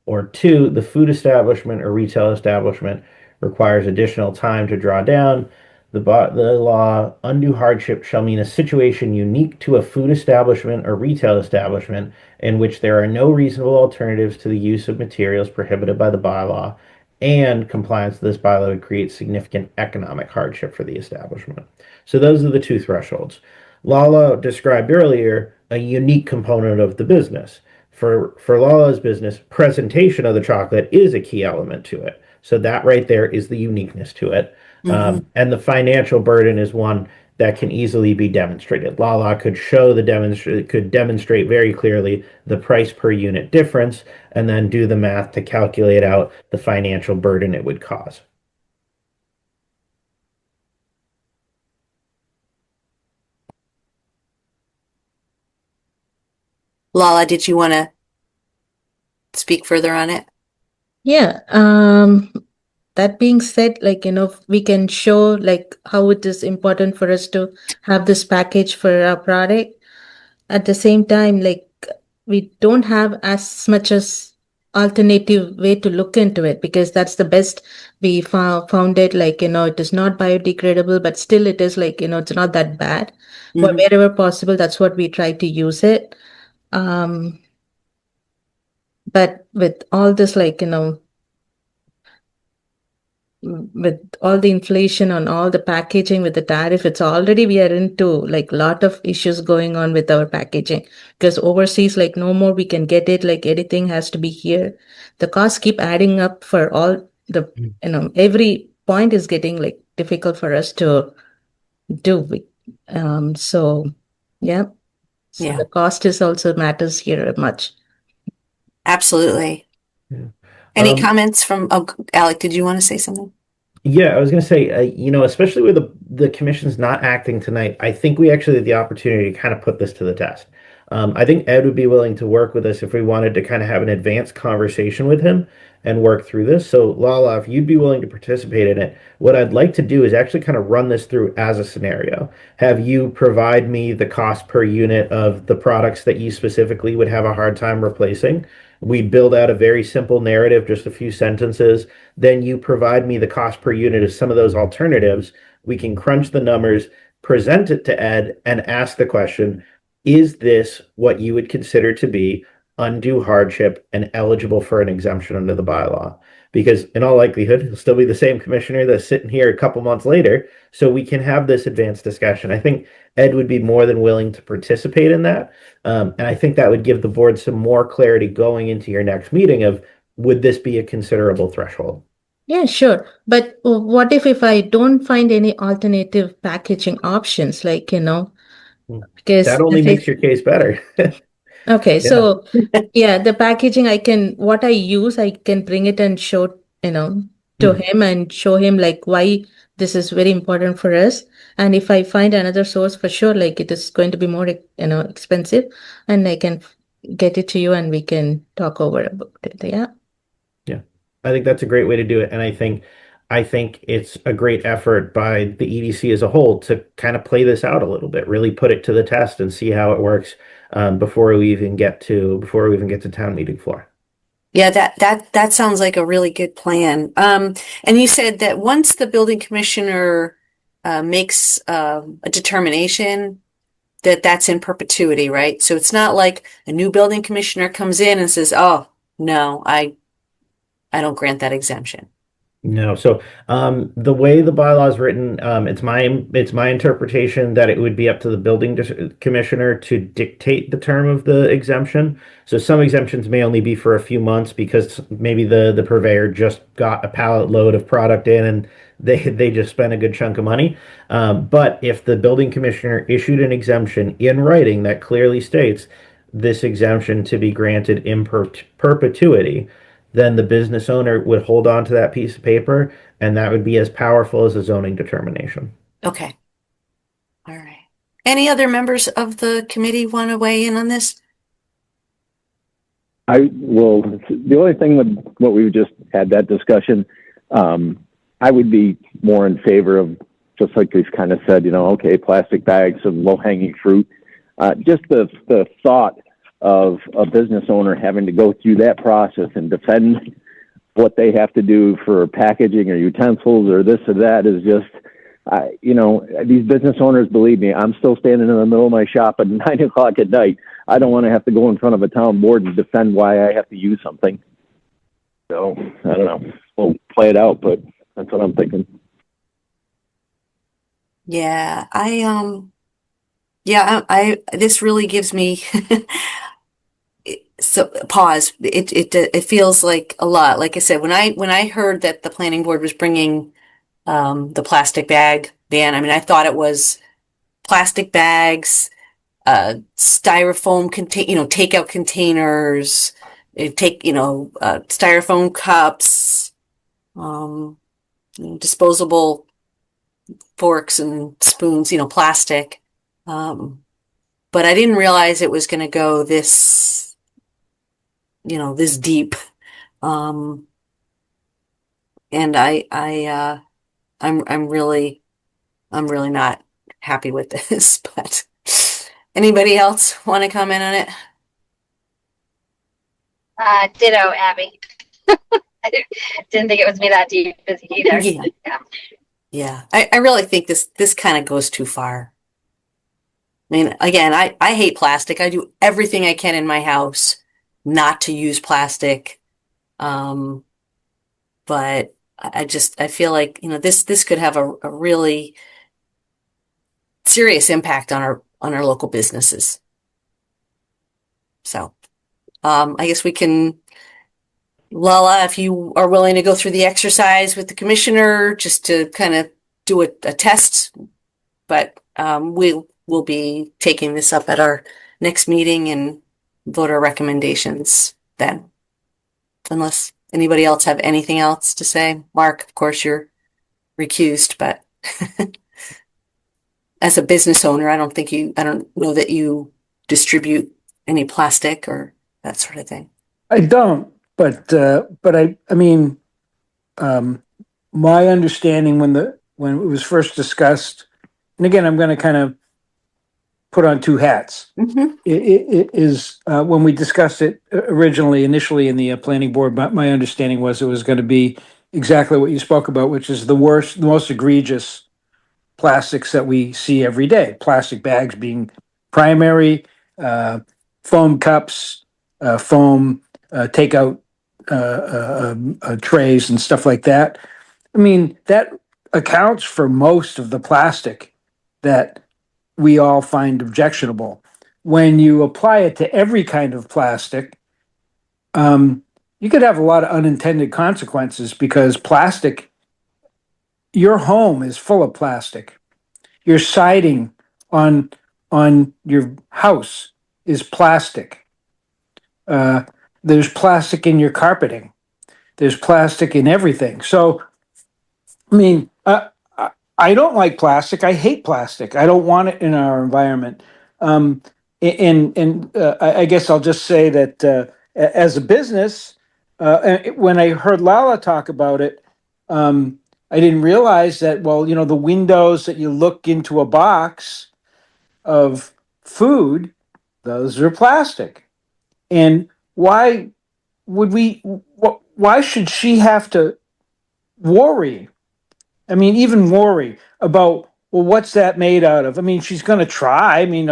Or two, the food establishment or retail establishment requires additional time to draw down. The law, undue hardship shall mean a situation unique to a food establishment or retail establishment in which there are no reasonable alternatives to the use of materials prohibited by the bylaw, and compliance with this bylaw would create significant economic hardship for the establishment. So those are the two thresholds. Lala described earlier a unique component of the business. For Lala's business, presentation of the chocolate is a key element to it. So that right there is the uniqueness to it. And the financial burden is one that can easily be demonstrated. Lala could demonstrate very clearly the price per unit difference and then do the math to calculate out the financial burden it would cause. Lala, did you want to speak further on it? Yeah. That being said, like, we can show like how it is important for us to have this package for our product. At the same time, like, we don't have as much as alternative way to look into it, because that's the best we found it. Like, it is not biodegradable, but still it is like, it's not that bad. But wherever possible, that's what we try to use it. But with all this, like, with all the inflation on all the packaging, with the tariff, it's already, we are into like a lot of issues going on with our packaging, because overseas, like, no more we can get it, like anything has to be here. The costs keep adding up for all the, every point is getting like difficult for us to do. So yeah. So Yeah. the cost is also matters here much. Absolutely. Yeah. Any comments from, Alec, did you want to say something? Yeah, I was going to say, especially with the commission's not acting tonight, I think we actually had the opportunity to kind of put this to the test. I think Ed would be willing to work with us if we wanted to kind of have an advanced conversation with him and work through this. So, Lala, if you'd be willing to participate in it, what I'd like to do is actually kind of run this through as a scenario. Have you provide me the cost per unit of the products that you specifically would have a hard time replacing. We build out a very simple narrative, just a few sentences. Then you provide me the cost per unit of some of those alternatives. We can crunch the numbers, present it to Ed, and ask the question, is this what you would consider to be undue hardship and eligible for an exemption under the bylaw? Because in all likelihood, he'll still be the same commissioner that's sitting here a couple months later. So we can have this advanced discussion. I think Ed would be more than willing to participate in that. And I think that would give the board some more clarity going into your next meeting of, would this be a considerable threshold? Yeah, sure. But what if I don't find any alternative packaging options, like, because that only makes your case better. Okay, Yeah. so yeah, the packaging what I use, I can bring it and show, to him and show him like why this is very important for us. And if I find another source, for sure, like it is going to be more, expensive, and I can get it to you and we can talk over about it. Yeah. Yeah. I think that's a great way to do it. And I think it's a great effort by the EDC as a whole to kind of play this out a little bit, really put it to the test and see how it works before we even get to town meeting floor. Yeah, that sounds like a really good plan. And you said that once the building commissioner makes a determination, that's in perpetuity, right? So it's not like a new building commissioner comes in and says, "Oh, no, I don't grant that exemption." No. So the way the bylaw is written, it's my interpretation that it would be up to the building commissioner to dictate the term of the exemption. So some exemptions may only be for a few months because maybe the purveyor just got a pallet load of product in and they just spent a good chunk of money. But if the building commissioner issued an exemption in writing that clearly states this exemption to be granted in perpetuity, then the business owner would hold on to that piece of paper, and that would be as powerful as a zoning determination. Okay. All right. Any other members of the committee want to weigh in on this? The only thing with what we've just had that discussion, I would be more in favor of, just like we've kind of said, okay, plastic bags of low-hanging fruit. Just the thought of a business owner having to go through that process and defend what they have to do for packaging or utensils or this or that is just, these business owners, believe me, I'm still standing in the middle of my shop at 9 o'clock at night. I don't want to have to go in front of a town board and defend why I have to use something. So I don't know. We'll play it out, but that's what I'm thinking. Yeah, this really gives me so pause. It feels like a lot. Like I said, when I heard that the planning board was bringing the plastic bag ban, I mean, I thought it was plastic bags, styrofoam takeout containers, styrofoam cups, disposable forks and spoons, plastic. But I didn't realize it was going to go this deep. And I'm really not happy with this, but anybody else want to comment on it? Ditto, Abby. I didn't think it was me that deep busy either. Yeah. I really think this kind of goes too far. I mean, again, I hate plastic. I do everything I can in my house not to use plastic. But I feel like, this could have a really serious impact on our local businesses. So, I guess we can, Lala, if you are willing to go through the exercise with the commissioner just to kind of do a test, but we'll be taking this up at our next meeting and vote our recommendations then. Unless anybody else have anything else to say. Mark, of course, you're recused, but as a business owner, I don't know that you distribute any plastic or that sort of thing. I don't, but I mean, my understanding when it was first discussed, and again, I'm going to kind of put on two hats. Mm-hmm. It is when we discussed it initially in the planning board, my understanding was it was going to be exactly what you spoke about, which is the most egregious plastics that we see every day. Plastic bags being primary, foam cups, foam takeout trays and stuff like that. I mean, that accounts for most of the plastic that we all find objectionable. When you apply it to every kind of plastic, you could have a lot of unintended consequences because plastic, your home is full of plastic. Your siding on your house is plastic. There's plastic in your carpeting. There's plastic in everything. So, I mean, I don't like plastic. I hate plastic. I don't want it in our environment. I guess I'll just say that as a business, when I heard Lala talk about it, I didn't realize that, the windows that you look into a box of food, those are plastic. And why should she have to worry? I mean, even worry about, what's that made out of? I mean, she's going to try. I mean,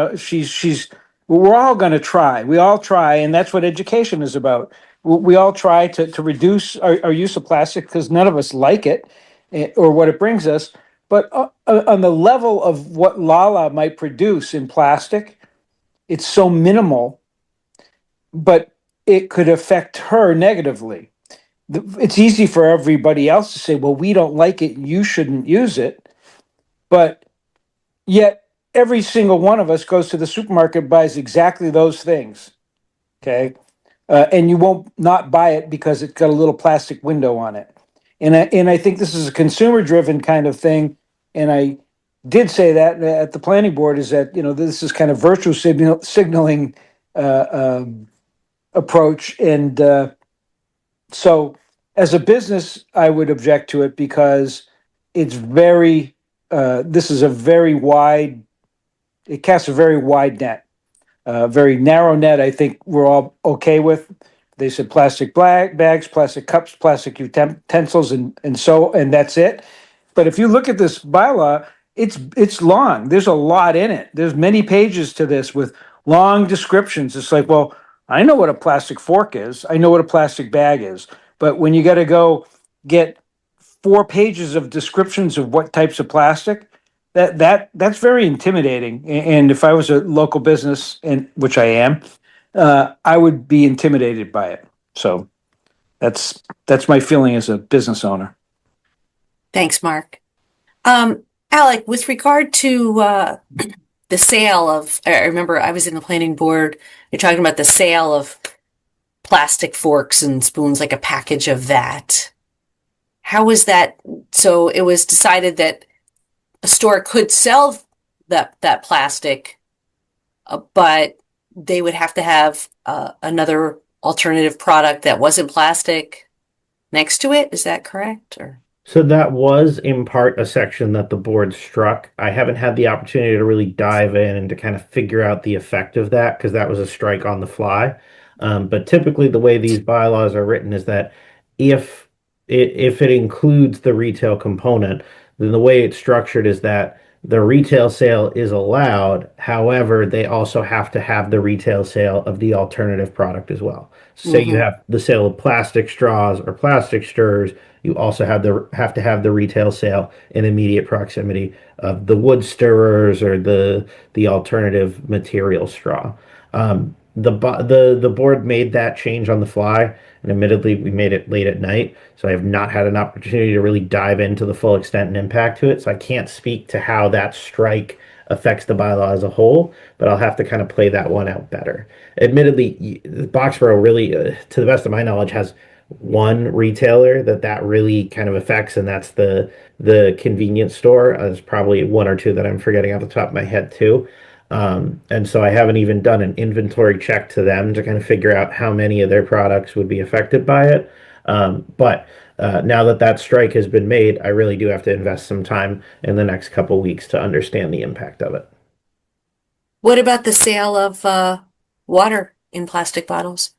we're all going to try. We all try. And that's what education is about. We all try to reduce our use of plastic because none of us like it or what it brings us. But on the level of what Lala might produce in plastic, it's so minimal, but it could affect her negatively. It's easy for everybody else to say, well, we don't like it, you shouldn't use it. But yet every single one of us goes to the supermarket, buys exactly those things. Okay. And you won't not buy it because it's got a little plastic window on it. And I think this is a consumer driven kind of thing. And I did say that at the planning board is that, this is kind of virtue signaling approach. And so as a business, I would object to it because it's very, this is a very wide, it casts a very wide net. Very narrow net, I think we're all okay with. They said plastic bags, plastic cups, plastic utensils, and that's it. But if you look at this bylaw, it's long. There's a lot in it. There's many pages to this with long descriptions. It's like, well, I know what a plastic fork is. I know what a plastic bag is. But when you got to go get 4 pages of descriptions of what types of plastic, that's very intimidating. And if I was a local business, and which I am, I would be intimidated by it. So that's my feeling as a business owner. Thanks, Mark. Alec, with regard to the sale of, I remember I was in the planning board, you're talking about the sale of plastic forks and spoons, like a package of that. How was that? So it was decided that a store could sell that plastic, but they would have to have another alternative product that wasn't plastic next to it. Is that correct? Or So that was in part a section that the board struck. I haven't had the opportunity to really dive in and to kind of figure out the effect of that because that was a strike on the fly. But typically, the way these bylaws are written is that if it includes the retail component, then the way it's structured is that the retail sale is allowed. However, they also have to have the retail sale of the alternative product as well. Say you have the sale of plastic straws or plastic stirrers, you also have to have the retail sale in immediate proximity of the wood stirrers or the alternative material straw. The board made that change on the fly, and admittedly, we made it late at night, so I have not had an opportunity to really dive into the full extent and impact to it. So I can't speak to how that strike affects the bylaw as a whole, but I'll have to kind of play that one out better. Admittedly, Boxborough really, to the best of my knowledge, has one retailer that really kind of affects, and that's the convenience store. There's probably one or two that I'm forgetting off the top of my head too. And so I haven't even done an inventory check to them to kind of figure out how many of their products would be affected by it. But now that strike has been made, I really do have to invest some time in the next couple weeks to understand the impact of it. what about the sale of water in plastic bottles?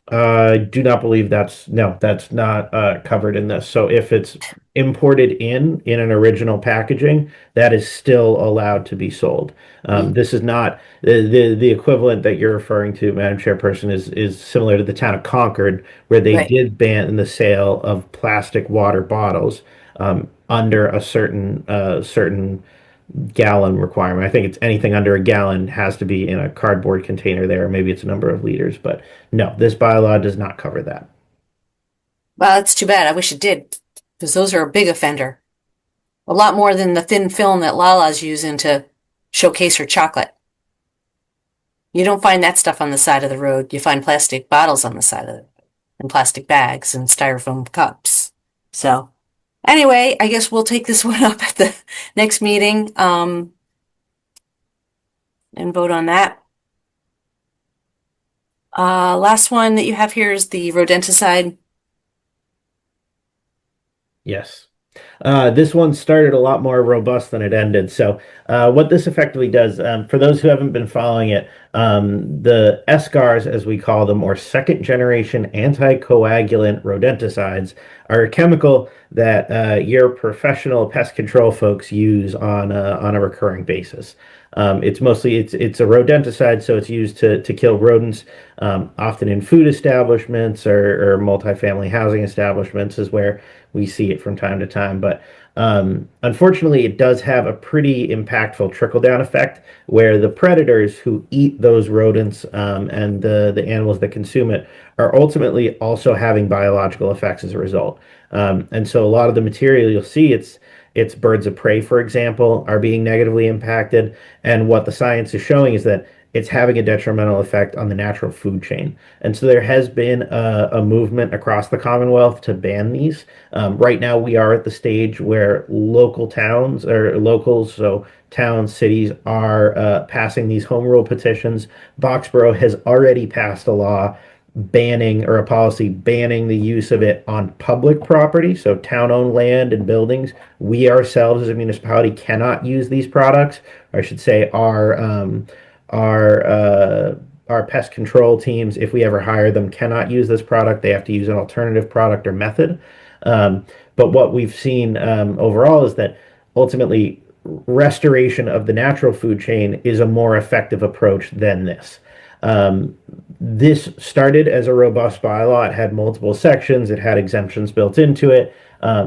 I do not believe that's not covered in this. So if it's imported in an original packaging, that is still allowed to be sold. This is not the equivalent that you're referring to, Madam Chairperson, is similar to the town of Concord, where they Right. did ban the sale of plastic water bottles under a certain gallon requirement. I think it's anything under a gallon has to be in a cardboard container there. Maybe it's a number of liters, but no, this bylaw does not cover that. Well, that's too bad. I wish it did, because those are a big offender. A lot more than the thin film that Lala's using to showcase her chocolate. You don't find that stuff on the side of the road. You find plastic bottles on the side of it, and plastic bags and styrofoam cups. So anyway, I guess we'll take this one up at the next meeting, and vote on that. Last one that you have here is the rodenticide. Yes. This one started a lot more robust than it ended. So, what this effectively does, for those who haven't been following it, the SCARs, as we call them, or second generation anticoagulant rodenticides, are a chemical that your professional pest control folks use on a recurring basis. It's a rodenticide, so it's used to kill rodents, often in food establishments or multifamily housing establishments is where we see it from time to time. But unfortunately, it does have a pretty impactful trickle-down effect where the predators who eat those rodents and the animals that consume it are ultimately also having biological effects as a result. And so a lot of the material you'll see, it's birds of prey, for example, are being negatively impacted. And what the science is showing is that it's having a detrimental effect on the natural food chain. And so there has been a movement across the Commonwealth to ban these. Right now, we are at the stage where local towns or locals, so towns, cities, are passing these home rule petitions. Boxborough has already passed a law banning or a policy banning the use of it on public property, so town-owned land and buildings. We ourselves as a municipality cannot use these products. Or I should say our our pest control teams, if we ever hire them, cannot use this product. They have to use an alternative product or method. But what we've seen overall is that ultimately restoration of the natural food chain is a more effective approach than this. This started as a robust bylaw. It had multiple sections. It had exemptions built into it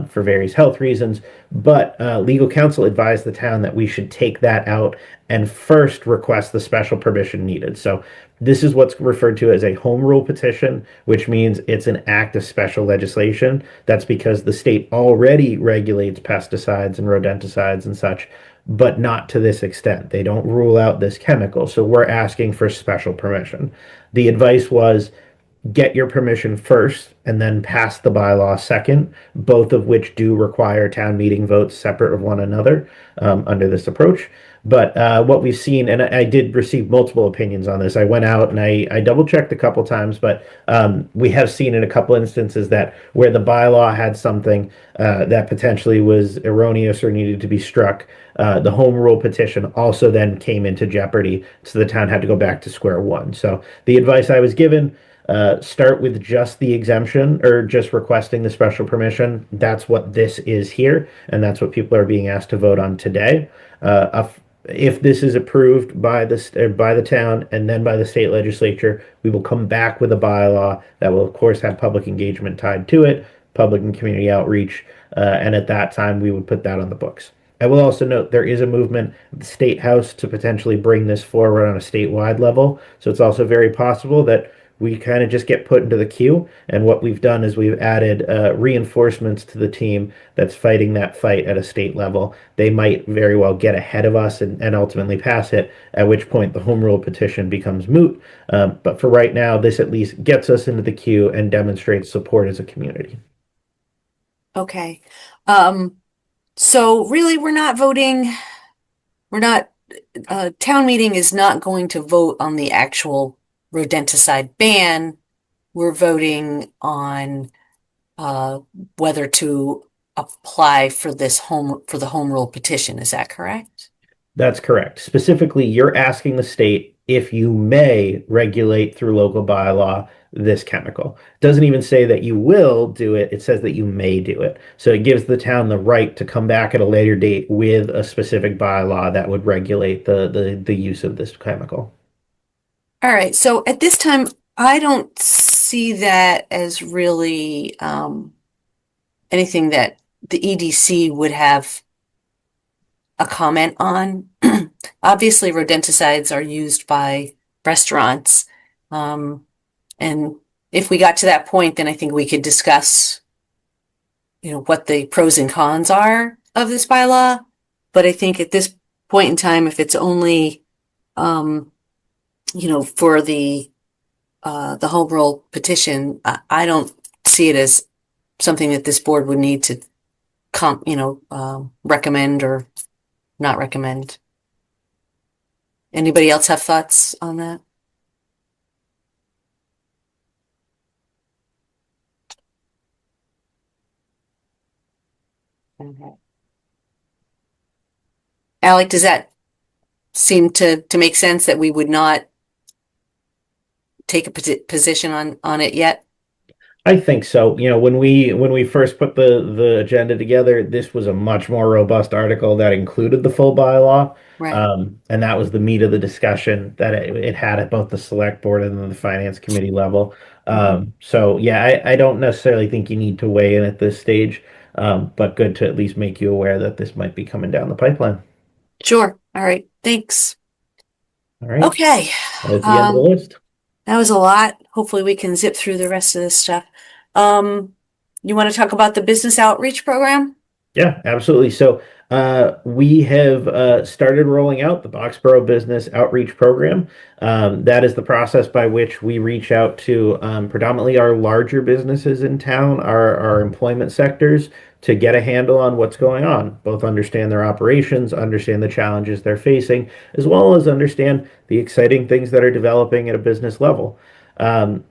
for various health reasons. But legal counsel advised the town that we should take that out and first request the special permission needed. So this is what's referred to as a home rule petition, which means it's an act of special legislation. That's because the state already regulates pesticides and rodenticides and such, but not to this extent. They don't rule out this chemical. So we're asking for special permission. The advice was get your permission first and then pass the bylaw second, both of which do require town meeting votes separate of one another under this approach. But what we've seen, and I did receive multiple opinions on this. I went out and I double checked a couple times, but we have seen in a couple instances that where the bylaw had something that potentially was erroneous or needed to be struck, the home rule petition also then came into jeopardy. So the town had to go back to square one. So the advice I was given, start with just the exemption or just requesting the special permission. That's what this is here, and that's what people are being asked to vote on today. If this is approved by the town and then by the state legislature, we will come back with a bylaw that will, of course, have public engagement tied to it, public and community outreach, and at that time, we would put that on the books. I will also note there is a movement at the State House to potentially bring this forward on a statewide level, so it's also very possible that we kind of just get put into the queue. And what we've done is we've added reinforcements to the team that's fighting that fight at a state level. They might very well get ahead of us and ultimately pass it, at which point the home rule petition becomes moot. But for right now, this at least gets us into the queue and demonstrates support as a community. Okay. So really, we're not voting. We're not, town meeting is not going to vote on the actual rodenticide ban. We're voting on whether to apply for the home rule petition. Is that correct? That's correct. Specifically, you're asking the state if you may regulate through local bylaw this chemical. It doesn't even say that you will do it. It says that you may do it. So it gives the town the right to come back at a later date with a specific bylaw that would regulate the use of this chemical. All right. So at this time, I don't see that as really anything that the EDC would have a comment on. Obviously, rodenticides are used by restaurants. And if we got to that point, then I think we could discuss, what the pros and cons are of this bylaw. But I think at this point in time, if it's only, for the home rule petition, I don't see it as something that this board would need to recommend or not recommend. Anybody else have thoughts on that? Okay. Alec, does that seem to make sense that we would not take a position on it yet? I think so. When we first put the agenda together, this was a much more robust article that included the full bylaw. Right. And that was the meat of the discussion that it had at both the select board and then the finance committee level. So yeah, I don't necessarily think you need to weigh in at this stage, but good to at least make you aware that this might be coming down the pipeline. Sure. All right. Thanks. All right. Okay. That's the end of the list. That was a lot. Hopefully we can zip through the rest of this stuff. You want to talk about the business outreach program? Yeah, absolutely. So we have started rolling out the Boxborough Business Outreach Program. That is the process by which we reach out to predominantly our larger businesses in town, our employment sectors, to get a handle on what's going on, both understand their operations, understand the challenges they're facing, as well as understand the exciting things that are developing at a business level.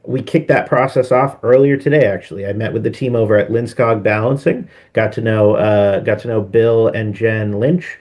We kicked that process off earlier today, actually. I met with the team over at Linskog Balancing, got to know Bill and Jen Lynch,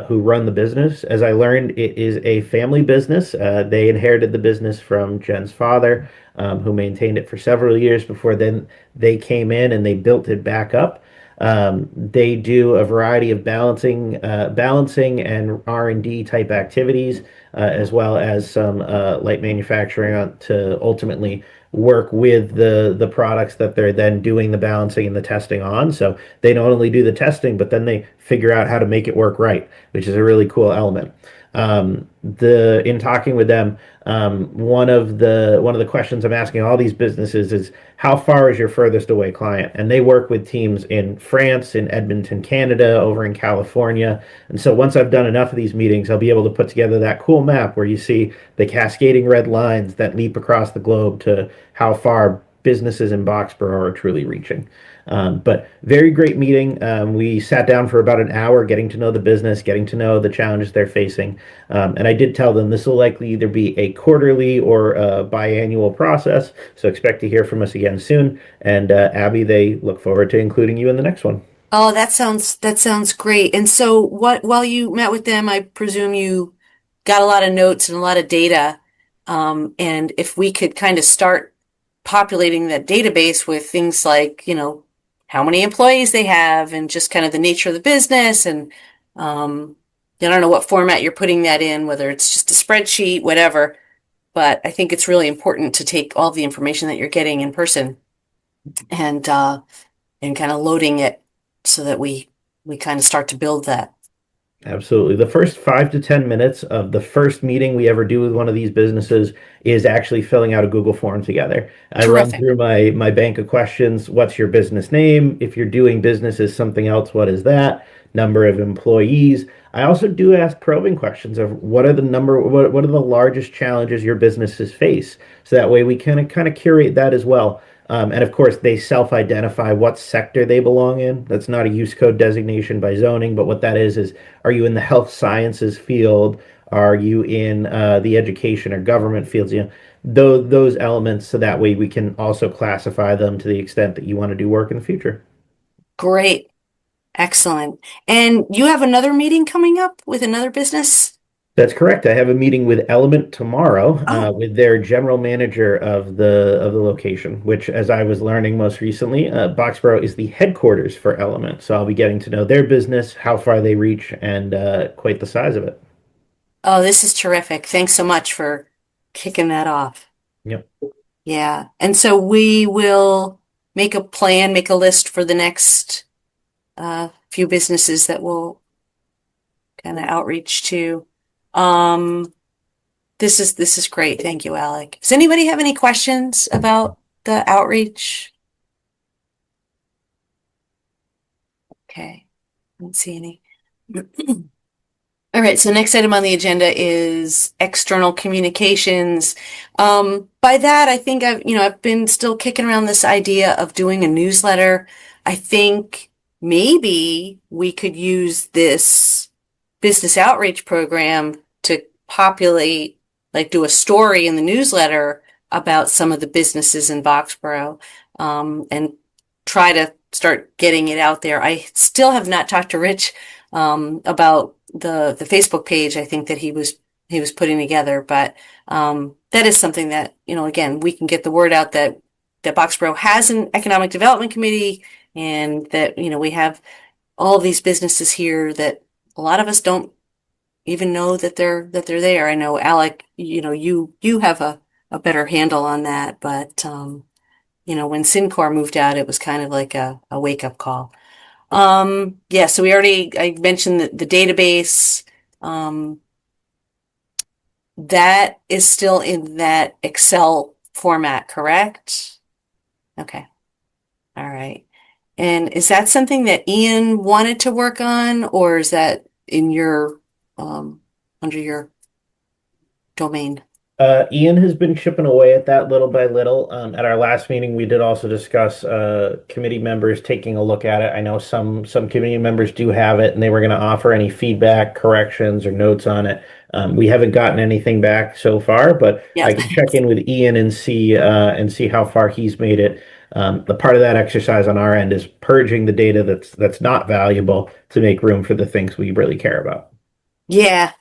who run the business. As I learned, it is a family business. They inherited the business from Jen's father, who maintained it for several years before then they came in and they built it back up. They do a variety of balancing and R&D type activities, as well as some light manufacturing to ultimately work with the products that they're then doing the balancing and the testing on. So they not only do the testing, but then they figure out how to make it work right, which is a really cool element. The in talking with them, one of the questions I'm asking all these businesses is how far is your furthest away client? And they work with teams in France, in Edmonton, Canada, over in California. And so once I've done enough of these meetings, I'll be able to put together that cool map where you see the cascading red lines that leap across the globe to how far businesses in Boxborough are truly reaching. But very great meeting. We sat down for about an hour getting to know the business, getting to know the challenges they're facing. And I did tell them this will likely either be a quarterly or a biannual process. So expect to hear from us again soon. And Abby, they look forward to including you in the next one. Oh, that sounds great. And so while you met with them, I presume you got a lot of notes and a lot of data. And if we could kind of start populating that database with things like, how many employees they have and just kind of the nature of the business. And I don't know what format you're putting that in, whether it's just a spreadsheet, whatever. But I think it's really important to take all the information that you're getting in person and kind of loading it so that we kind of start to build that. Absolutely. The first 5 to 10 minutes of the first meeting we ever do with one of these businesses is actually filling out a Google form together. I run Terrific. through my bank of questions. What's your business name? If you're doing business as something else, what is that? Number of employees. I also do ask probing questions of what are the largest challenges your businesses face? So that way we can kind of curate that as well. And of course, they self-identify what sector they belong in. That's not a use code designation by zoning, but what that is are you in the health sciences field? Are you in the education or government fields? Those elements, so that way we can also classify them to the extent that you want to do work in the future. Great. Excellent. And you have another meeting coming up with another business? That's correct. I have a meeting with Element tomorrow, Oh, with their general manager of the location, which, as I was learning most recently, Boxborough is the headquarters for Element. So I'll be getting to know their business, how far they reach, and quite the size of it. oh, this is terrific. Thanks so much for kicking that off. Yep. Yeah. And so we will make a plan, make a list for the next few businesses that we'll kind of outreach to. This is great. Thank you, Alec. Does anybody have any questions about the outreach? Okay. I don't see any. All right, so next item on the agenda is external communications. By that, I think I've been still kicking around this idea of doing a newsletter. I think maybe we could use this business outreach program to populate, like do a story in the newsletter about some of the businesses in Boxborough, and try to start getting it out there. I still have not talked to Rich about the Facebook page. I think that he was putting together, but that is something that, again, we can get the word out that Boxborough has an economic development committee, and that we have all these businesses here that a lot of us don't even know that they're there. I know, Alec, you have a better handle on that, but when Syncor moved out, it was kind of like a wake up call. Yeah, so I mentioned the database. That is still in that Excel format, correct? Okay. All right. And is that something that Ian wanted to work on, or is that in your under your domain? Ian has been chipping away at that little by little. At our last meeting, we did also discuss committee members taking a look at it. I know some committee members do have it, and they were going to offer any feedback, corrections, or notes on it. We haven't gotten anything back so far, but Yeah. I can check in with Ian and see how far he's made it. The part of that exercise on our end is purging the data that's not valuable to make room for the things we really care about. Yeah.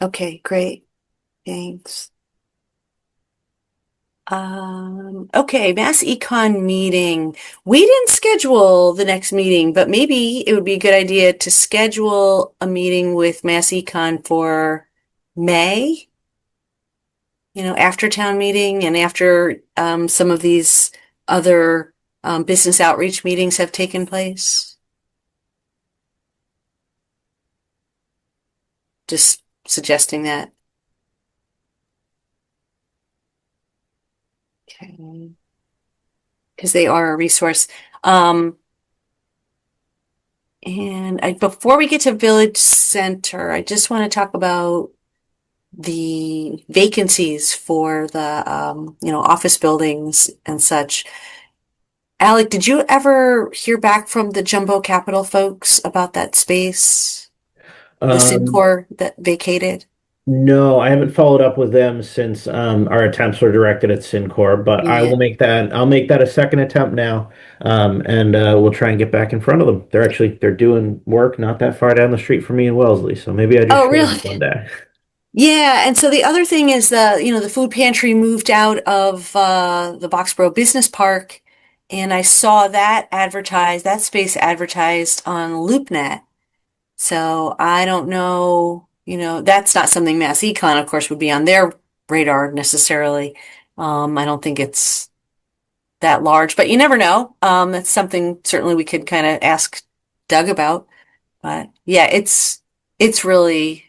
Okay, great. Thanks. Okay, Mass Econ meeting. We didn't schedule the next meeting, but maybe it would be a good idea to schedule a meeting with Mass Econ for May, after town meeting and after some of these other business outreach meetings have taken place. Just suggesting that. Okay. Because they are a resource. And before we get to Village Center, I just want to talk about the vacancies for the office buildings and such. Alec, did you ever hear back from the Jumbo Capital folks about that space, the Syncor that vacated? No, I haven't followed up with them since our attempts were directed at Syncor, but I Yeah. will make that. I'll make that a second attempt now, and we'll try and get back in front of them. They're doing work not that far down the street from me in Wellesley, so maybe I just Oh, show really? up one day. Yeah, and so the other thing is the food pantry moved out of the Boxborough Business Park, and I saw that space advertised on LoopNet. So I don't know, that's not something Mass Econ, of course, would be on their radar necessarily. I don't think it's that large, but you never know. That's something certainly we could kind of ask Doug about. But yeah, it's really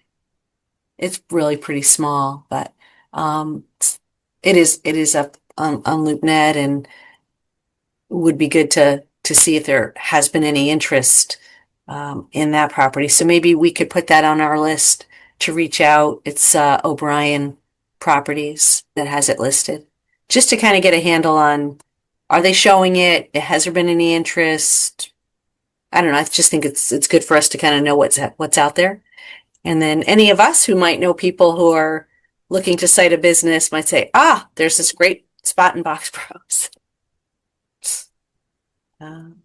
pretty small, but it is up on LoopNet, and would be good to see if there has been any interest in that property. So maybe we could put that on our list to reach out. It's O'Brien Properties that has it listed, just to kind of get a handle on, are they showing it? Has there been any interest? I don't know. I just think it's good for us to kind of know what's out there. And then any of us who might know people who are looking to cite a business might say, there's this great spot in Boxborough. All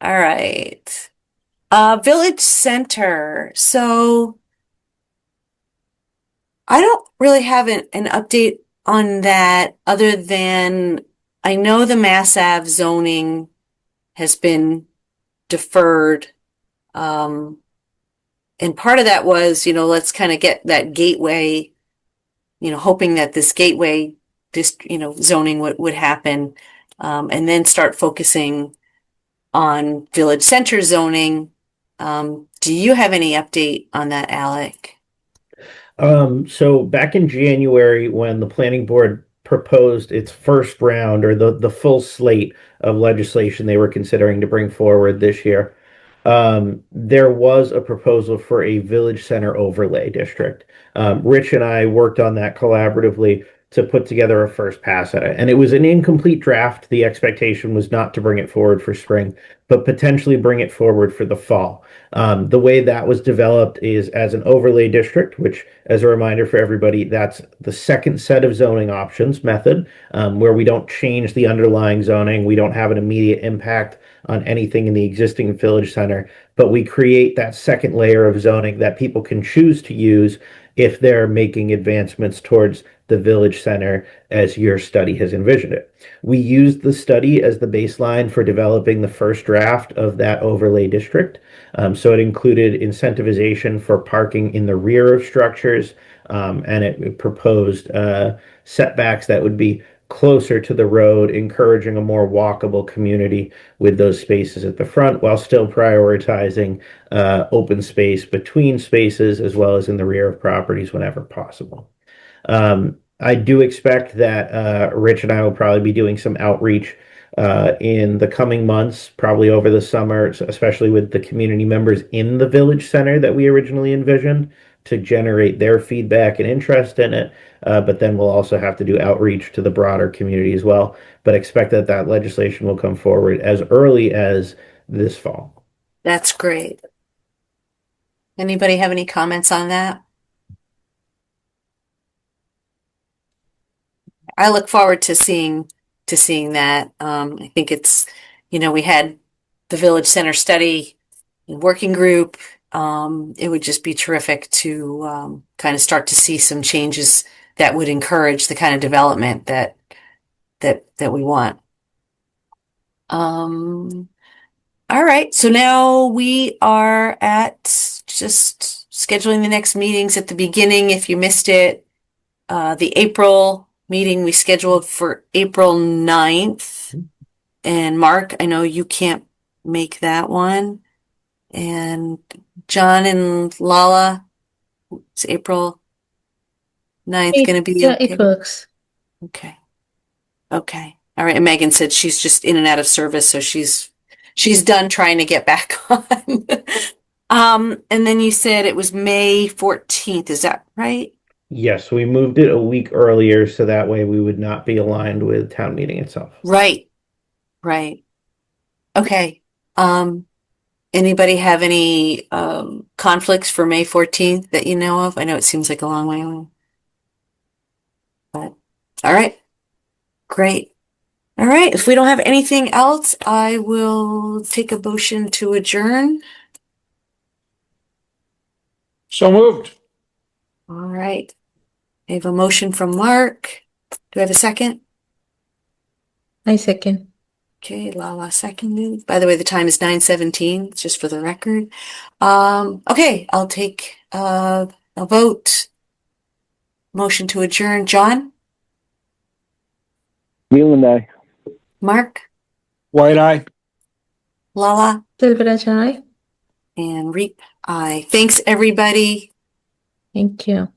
right. Village Center. So I don't really have an update on that other than I know the Mass Ave zoning has been deferred. And part of that was, let's kind of get that gateway, hoping that this gateway, zoning would happen, and then start focusing on Village Center zoning. Do you have any update on that, Alec? So back in January, when the planning board proposed its first round or the full slate of legislation they were considering to bring forward this year, there was a proposal for a village center overlay district. Rich and I worked on that collaboratively to put together a first pass at it. And it was an incomplete draft. The expectation was not to bring it forward for spring, but potentially bring it forward for the fall. The way that was developed is as an overlay district, which, as a reminder for everybody, that's the second set of zoning options method, where we don't change the underlying zoning. We don't have an immediate impact on anything in the existing village center, but we create that second layer of zoning that people can choose to use if they're making advancements towards the village center as your study has envisioned it. We used the study as the baseline for developing the first draft of that overlay district. So it included incentivization for parking in the rear of structures, and it proposed setbacks that would be closer to the road, encouraging a more walkable community with those spaces at the front while still prioritizing open space between spaces as well as in the rear of properties whenever possible. I do expect that Rich and I will probably be doing some outreach in the coming months, probably over the summer, especially with the community members in the village center that we originally envisioned. to generate their feedback and interest in it. But then we'll also have to do outreach to the broader community as well. But expect that that legislation will come forward as early as this fall. That's great. Anybody have any comments on that? I look forward to seeing that. I think it's, we had the Village Center Study working group. It would just be terrific to kind of start to see some changes that would encourage the kind of development that we want. All right, so now we are at just scheduling the next meetings at the beginning. If you missed it, the April meeting we scheduled for April 9th. And Mark, I know you can't make that one. And John and Lala, it's April 9th going to be Yeah, okay? it works. Okay. Okay. All right. And Megan said she's just in and out of service, so she's done trying to get back on. And then you said it was May 14th. Is that right? Yes, we moved it a week earlier so that way we would not be aligned with town meeting itself. Right. Right. Okay. Anybody have any conflicts for May 14th that you know of? I know it seems like a long way away. But all right. Great. All right. If we don't have anything else, I will take a motion to adjourn. So moved. All right. I have a motion from Mark. Do I have a second? I second. Okay, Lala seconded. By the way, the time is 9:17, just for the record. Okay, I'll take a vote. Motion to adjourn. John? Wheeland, aye. Mark? White eye. Lala? Silverage eye. And Reap, aye. Thanks, everybody. Thank you.